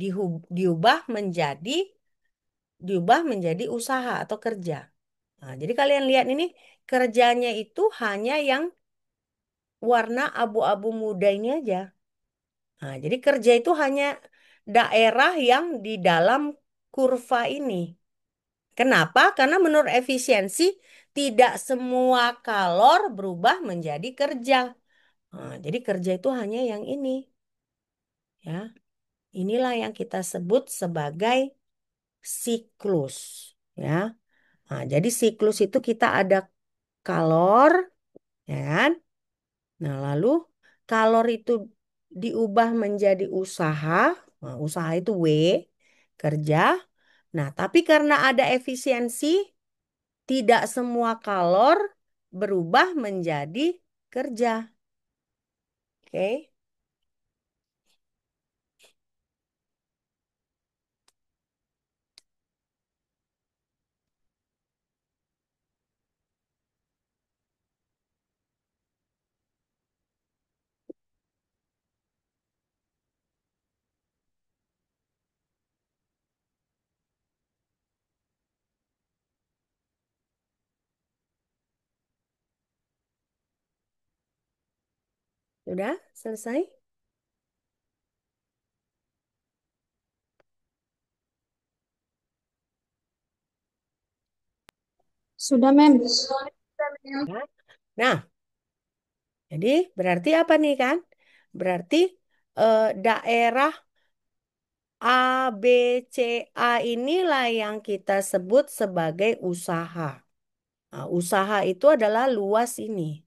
diubah menjadi usaha atau kerja. Nah, jadi kalian lihat ini kerjanya itu hanya yang warna abu-abu muda ini aja. Nah, jadi kerja itu hanya daerah yang di dalam kurva ini. Kenapa? Karena menurut efisiensi tidak semua kalor berubah menjadi kerja. Nah, jadi kerja itu hanya yang ini, ya. Inilah yang kita sebut sebagai siklus, ya. Nah, jadi siklus itu kita ada kalor, ya kan? Nah, lalu kalor itu diubah menjadi usaha. Nah, usaha itu W, kerja. Nah, tapi karena ada efisiensi, tidak semua kalor berubah menjadi kerja. Oke, sudah selesai? Sudah, Mem. Ya. Nah, jadi berarti apa nih kan? Berarti daerah A, B, C, A inilah yang kita sebut sebagai usaha. Nah, usaha itu adalah luas ini.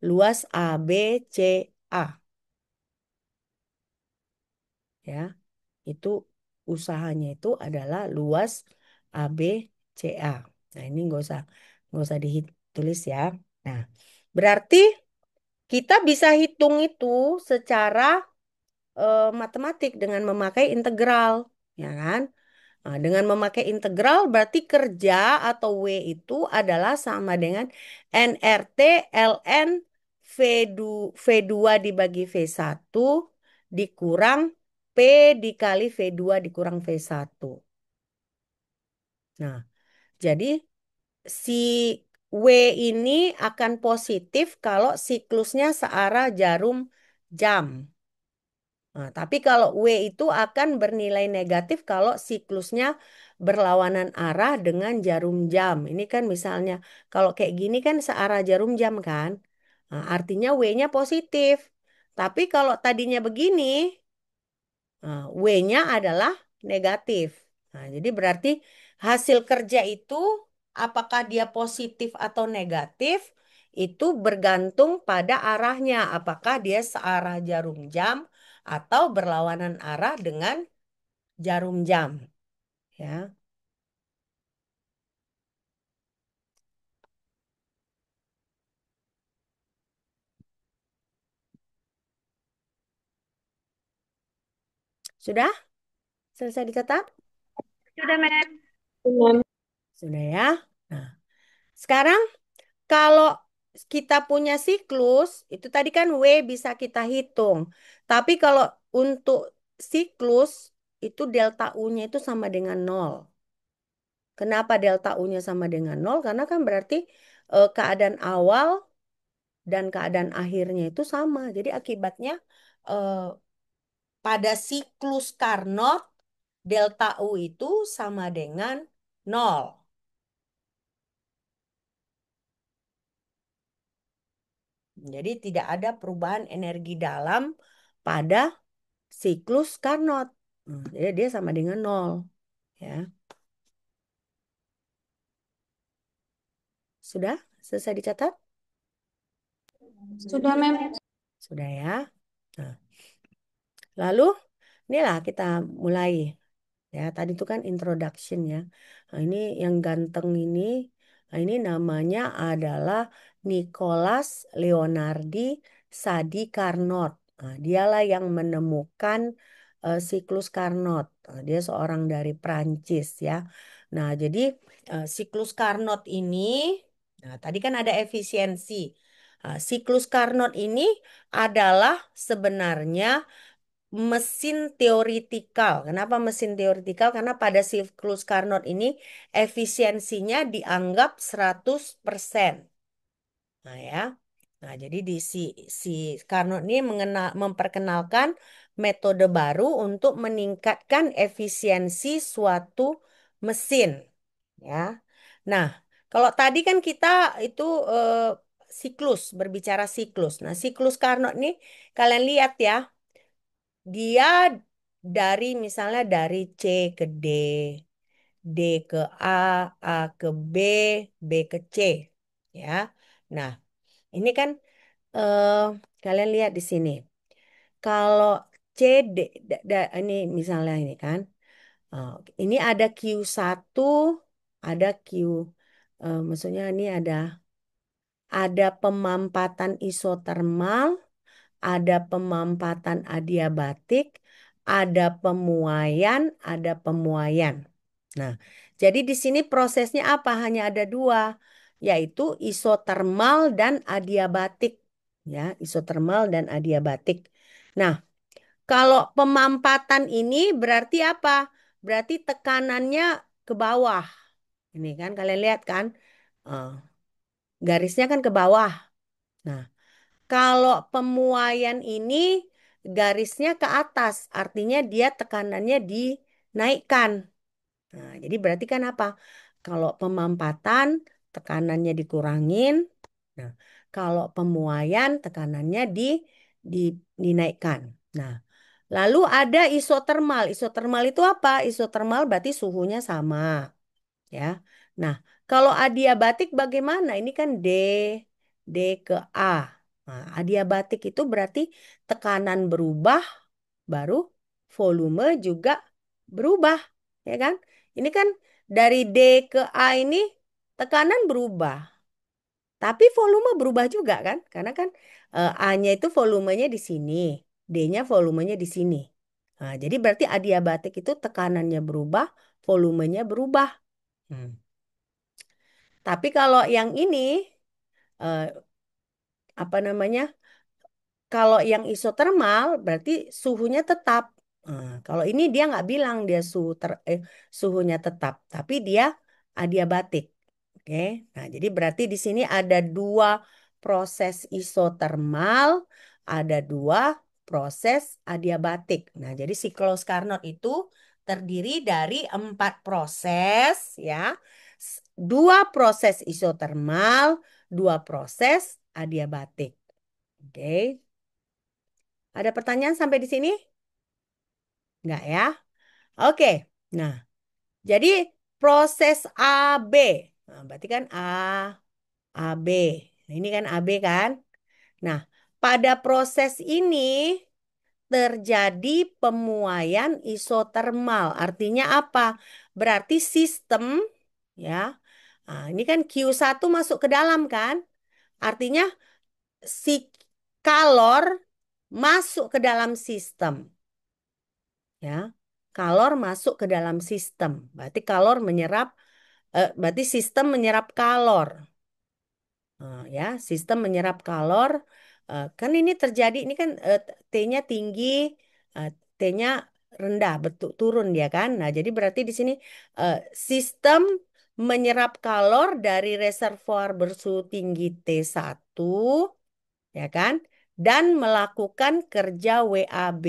Luas A, B, C, A. Ya, itu usahanya itu adalah luas A, B, C, A. Nah, ini nggak usah ditulis ya. Nah, berarti kita bisa hitung itu secara matematik dengan memakai integral, ya kan? Nah, dengan memakai integral berarti kerja atau W itu adalah sama dengan NRT ln V2 dibagi V1 dikurang P dikali V2 dikurang V1. Nah, jadi si W ini akan positif kalau siklusnya searah jarum jam. Nah, tapi kalau W itu akan bernilai negatif kalau siklusnya berlawanan arah dengan jarum jam. Ini kan misalnya kalau kayak gini kan searah jarum jam kan. Nah, artinya W-nya positif. Tapi kalau tadinya begini, nah, W-nya adalah negatif. Nah, jadi berarti hasil kerja itu apakah dia positif atau negatif itu bergantung pada arahnya. Apakah dia searah jarum jam atau berlawanan arah dengan jarum jam. Ya, sudah selesai dicatat? Sudah, Mem. Sudah ya. Nah, sekarang kalau kita punya siklus, itu tadi kan W bisa kita hitung. Tapi kalau untuk siklus, itu delta U-nya itu sama dengan nol. Kenapa delta U-nya sama dengan nol? Karena kan berarti keadaan awal dan keadaan akhirnya itu sama. Jadi akibatnya eh, pada siklus Carnot, delta U itu sama dengan nol. Jadi tidak ada perubahan energi dalam pada siklus Carnot. Jadi dia sama dengan nol. Ya, sudah selesai dicatat? Sudah, Mem. Sudah ya. Nah, lalu inilah kita mulai. Ya, tadi itu kan introduction ya. Nah, ini yang ganteng ini, nah, ini namanya adalah Nicholas Leonardi Sadi Carnot. Nah, dialah yang menemukan siklus Carnot. Nah, dia seorang dari Prancis ya. Nah, jadi siklus Carnot ini, nah tadi kan ada efisiensi. Nah, siklus Carnot ini adalah sebenarnya mesin teoritikal. Kenapa mesin teoritikal? Karena pada siklus Carnot ini efisiensinya dianggap 100%. Nah ya. Nah, jadi di si Carnot ini memperkenalkan metode baru untuk meningkatkan efisiensi suatu mesin, ya. Nah, kalau tadi kan kita itu siklus, berbicara siklus. Nah, siklus Carnot ini kalian lihat ya, dia dari misalnya dari C ke D, D ke A ke B ke C, ya. Nah, ini kan eh, kalian lihat di sini. Kalau C D, ini misalnya ini kan, eh, ini ada Q1, ada Q, maksudnya ini ada pemampatan isotermal, ada pemampatan adiabatik, ada pemuaian, ada pemuaian. Nah, jadi di sini prosesnya apa? Hanya ada dua, yaitu isotermal dan adiabatik. Ya, isotermal dan adiabatik. Nah, kalau pemampatan ini berarti apa? Berarti tekanannya ke bawah. Ini kan kalian lihat kan? Eh, garisnya kan ke bawah. Nah, kalau pemuaian ini garisnya ke atas, artinya dia tekanannya dinaikkan. Nah, jadi berarti kan apa? Kalau pemampatan tekanannya dikurangin. Nah, kalau pemuaian tekanannya di, dinaikkan. Nah, lalu ada isotermal. Isotermal itu apa? Isotermal berarti suhunya sama, ya. Nah, kalau adiabatik bagaimana? Ini kan D ke A. Nah, adiabatik itu berarti tekanan berubah, baru volume juga berubah, ya kan? Ini kan dari D ke A ini tekanan berubah, tapi volume berubah juga kan? Karena kan A-nya itu volumenya di sini, D-nya volumenya di sini. Nah, jadi berarti adiabatik itu tekanannya berubah, volumenya berubah. Hmm. Tapi kalau yang ini eh, apa namanya? Kalau yang isotermal berarti suhunya tetap. Nah, kalau ini dia nggak bilang dia suhunya tetap, tapi dia adiabatik. Oke. Nah, jadi berarti di sini ada dua proses isotermal, ada dua proses adiabatik. Nah, jadi siklus Carnot itu terdiri dari 4 proses, ya. Dua proses isotermal, dua proses adiabatik. Oke. Ada pertanyaan sampai di sini? Enggak ya? Oke. Nah, jadi proses AB. Nah, berarti kan AB. Nah, ini kan AB kan? Nah, pada proses ini terjadi pemuaian isotermal. Artinya apa? Berarti sistem ya. Nah, ini kan Q1 masuk ke dalam kan? Artinya si kalor masuk ke dalam sistem ya. Kalor masuk ke dalam sistem. Berarti kalor menyerap berarti sistem menyerap kalor. Ya, sistem menyerap kalor. Kan ini terjadi, ini kan T-nya tinggi, eh, T-nya rendah, betul turun dia kan. Nah, jadi berarti di sini eh, sistem menyerap kalor dari reservoir bersuhu tinggi T1, ya kan, dan melakukan kerja WAB.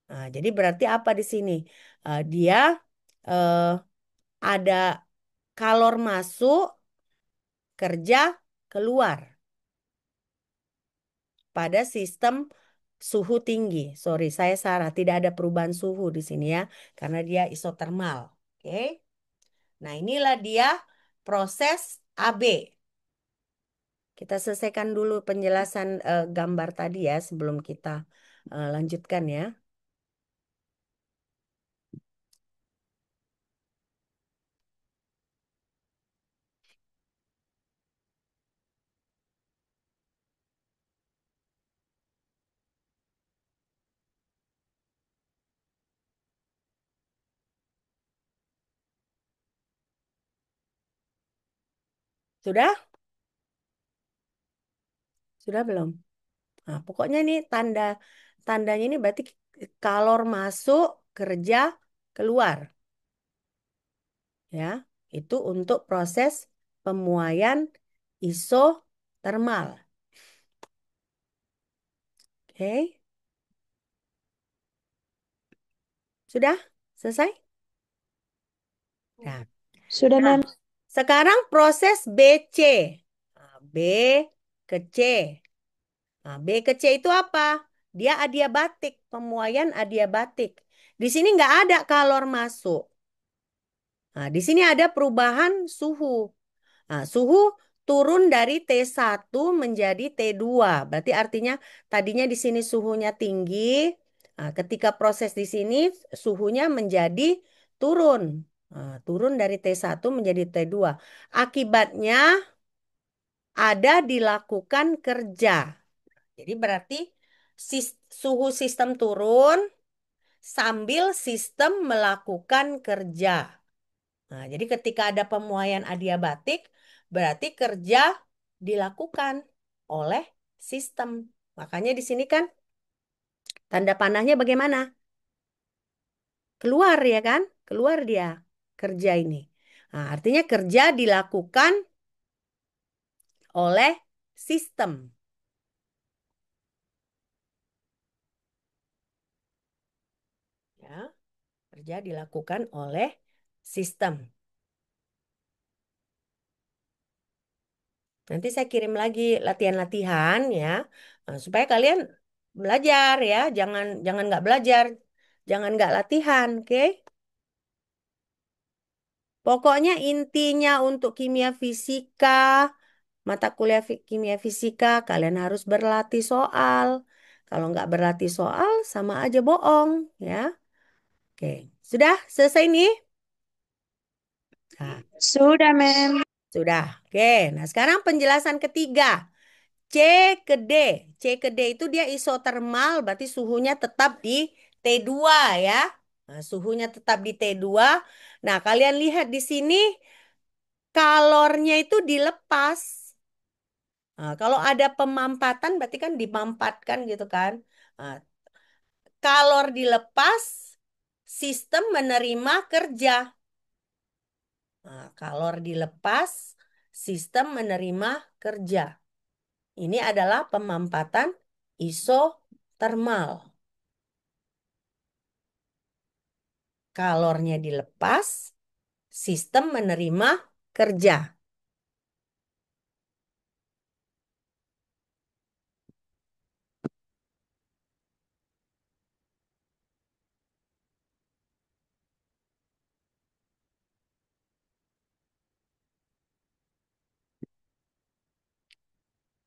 Nah, jadi berarti apa di sini? Dia eh, ada kalor masuk, kerja keluar pada sistem suhu tinggi. Sorry, saya salah. Tidak ada perubahan suhu di sini ya, karena dia isotermal. Oke. Nah, inilah dia proses AB. Kita selesaikan dulu penjelasan gambar tadi ya sebelum kita lanjutkan ya. Sudah? Sudah belum? Nah, pokoknya ini tandanya ini berarti kalor masuk, kerja keluar ya. Itu untuk proses pemuaian isotermal. Oke, sudah selesai? Nah, Sudah, nah, Mem. sekarang proses BC. Nah, B ke C. Nah, B ke C itu apa? Dia adiabatik, pemuaian adiabatik. Di sini nggak ada kalor masuk. Nah, di sini ada perubahan suhu. Nah, suhu turun dari T1 menjadi T2. Berarti artinya tadinya di sini suhunya tinggi. Nah, ketika proses di sini suhunya menjadi turun. Nah, turun dari T1 menjadi T2. Akibatnya ada dilakukan kerja. Jadi berarti suhu sistem turun sambil sistem melakukan kerja. Nah, jadi ketika ada pemuaian adiabatik, berarti kerja dilakukan oleh sistem. Makanya di sini kan tanda panahnya bagaimana? Keluar ya kan? Keluar dia kerja ini. Nah, artinya kerja dilakukan oleh sistem. Ya, kerja dilakukan oleh sistem. Nanti saya kirim lagi latihan-latihan ya, supaya kalian belajar ya, jangan jangan nggak belajar, jangan nggak latihan, oke? Pokoknya intinya untuk kimia fisika, mata kuliah kimia fisika, kalian harus berlatih soal. Kalau nggak berlatih soal, sama aja bohong ya. Oke, sudah selesai nih? Nah, Sudah, Mem. sudah. Oke, nah sekarang penjelasan ketiga. C ke D. C ke D itu dia isotermal, berarti suhunya tetap di T2 ya. Nah, suhunya tetap di T2. Nah, kalian lihat di sini kalornya itu dilepas. Nah, kalau ada pemampatan berarti kan dimampatkan gitu kan. Nah, kalor dilepas, sistem menerima kerja. Nah, kalor dilepas, sistem menerima kerja. Ini adalah pemampatan isotermal. Kalornya dilepas, sistem menerima kerja.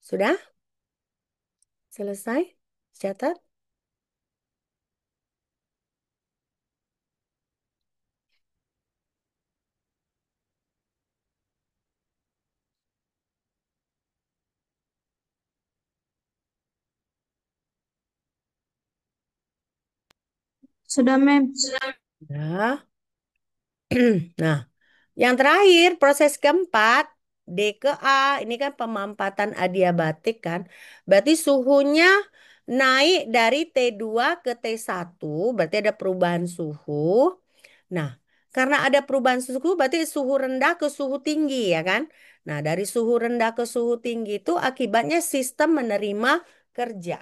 Sudah? Selesai? Catat? Sudah, Mem. Ya. Nah, yang terakhir, proses keempat, D ke A, ini kan pemampatan adiabatik kan. Berarti suhunya naik dari T2 ke T1, berarti ada perubahan suhu. Nah, karena ada perubahan suhu, berarti suhu rendah ke suhu tinggi ya kan. Nah, dari suhu rendah ke suhu tinggi itu akibatnya sistem menerima kerja.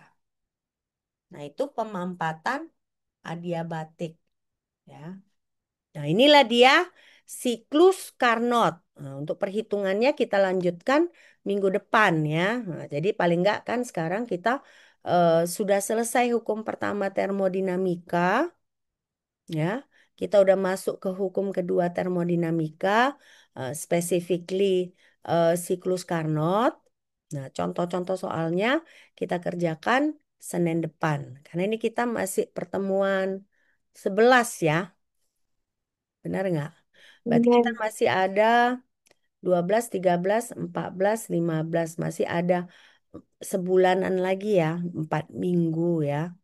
Nah, itu pemampatan adiabatik ya. Nah, inilah dia siklus Carnot. Nah, untuk perhitungannya kita lanjutkan minggu depan ya. Nah, jadi paling enggak kan sekarang kita sudah selesai hukum pertama termodinamika ya. Kita udah masuk ke hukum kedua termodinamika, specifically siklus Carnot. Nah, contoh-contoh soalnya kita kerjakan Senin depan. Karena ini kita masih pertemuan 11 ya. Benar nggak? Berarti kita Mem. masih ada 12, 13, 14, 15. Masih ada sebulanan lagi ya, 4 minggu ya.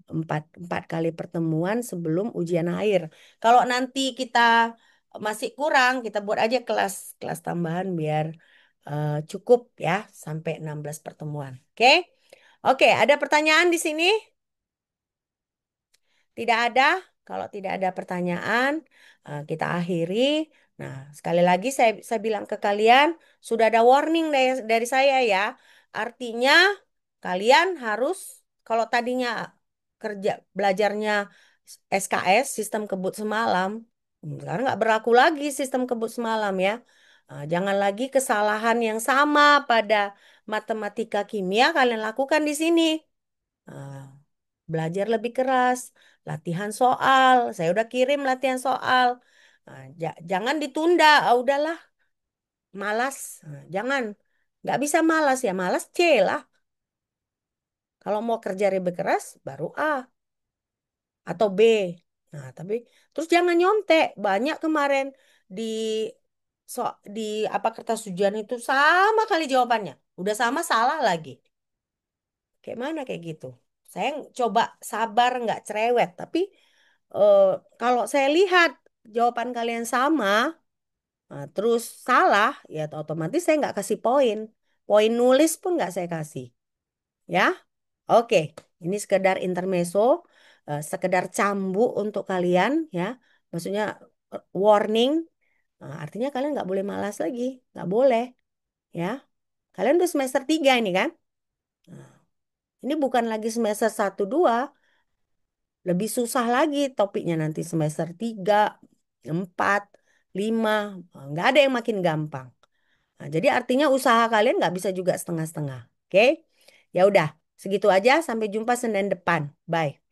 Empat kali pertemuan sebelum ujian akhir. Kalau nanti kita masih kurang, kita buat aja kelas kelas tambahan biar cukup ya sampai 16 pertemuan. Oke? Oke, ada pertanyaan di sini? Tidak ada. Kalau tidak ada pertanyaan, kita akhiri. Nah, sekali lagi saya bilang ke kalian, sudah ada warning dari saya ya. Artinya kalian harus, kalau tadinya kerja belajarnya SKS, sistem kebut semalam, sekarang nggak berlaku lagi sistem kebut semalam ya. Jangan lagi kesalahan yang sama pada matematika kimia kalian lakukan di sini. Nah, belajar lebih keras, latihan soal. Saya udah kirim latihan soal. Nah, jangan ditunda. Ah, udahlah, malas. Nah, jangan. Nggak bisa malas ya, malas C lah. Kalau mau kerja lebih keras, baru A atau B. Nah, tapi terus jangan nyontek. Banyak kemarin di so di apa kertas ujian itu sama kali jawabannya. Udah sama salah lagi. Kayak mana kayak gitu? Saya coba sabar nggak cerewet, tapi eh, kalau saya lihat jawaban kalian sama, terus salah, ya otomatis saya nggak kasih poin. Poin nulis pun nggak saya kasih. Ya, oke. Ini sekedar intermezzo, sekedar cambuk untuk kalian, ya. Maksudnya warning. Artinya kalian nggak boleh malas lagi, nggak boleh, ya. Kalian udah semester 3 ini kan? Nah, ini bukan lagi semester 1, 2. Lebih susah lagi topiknya nanti semester 3, 4, 5. Nggak ada yang makin gampang. Nah, jadi artinya usaha kalian nggak bisa juga setengah-setengah. Oke? Ya udah, segitu aja. Sampai jumpa Senin depan. Bye.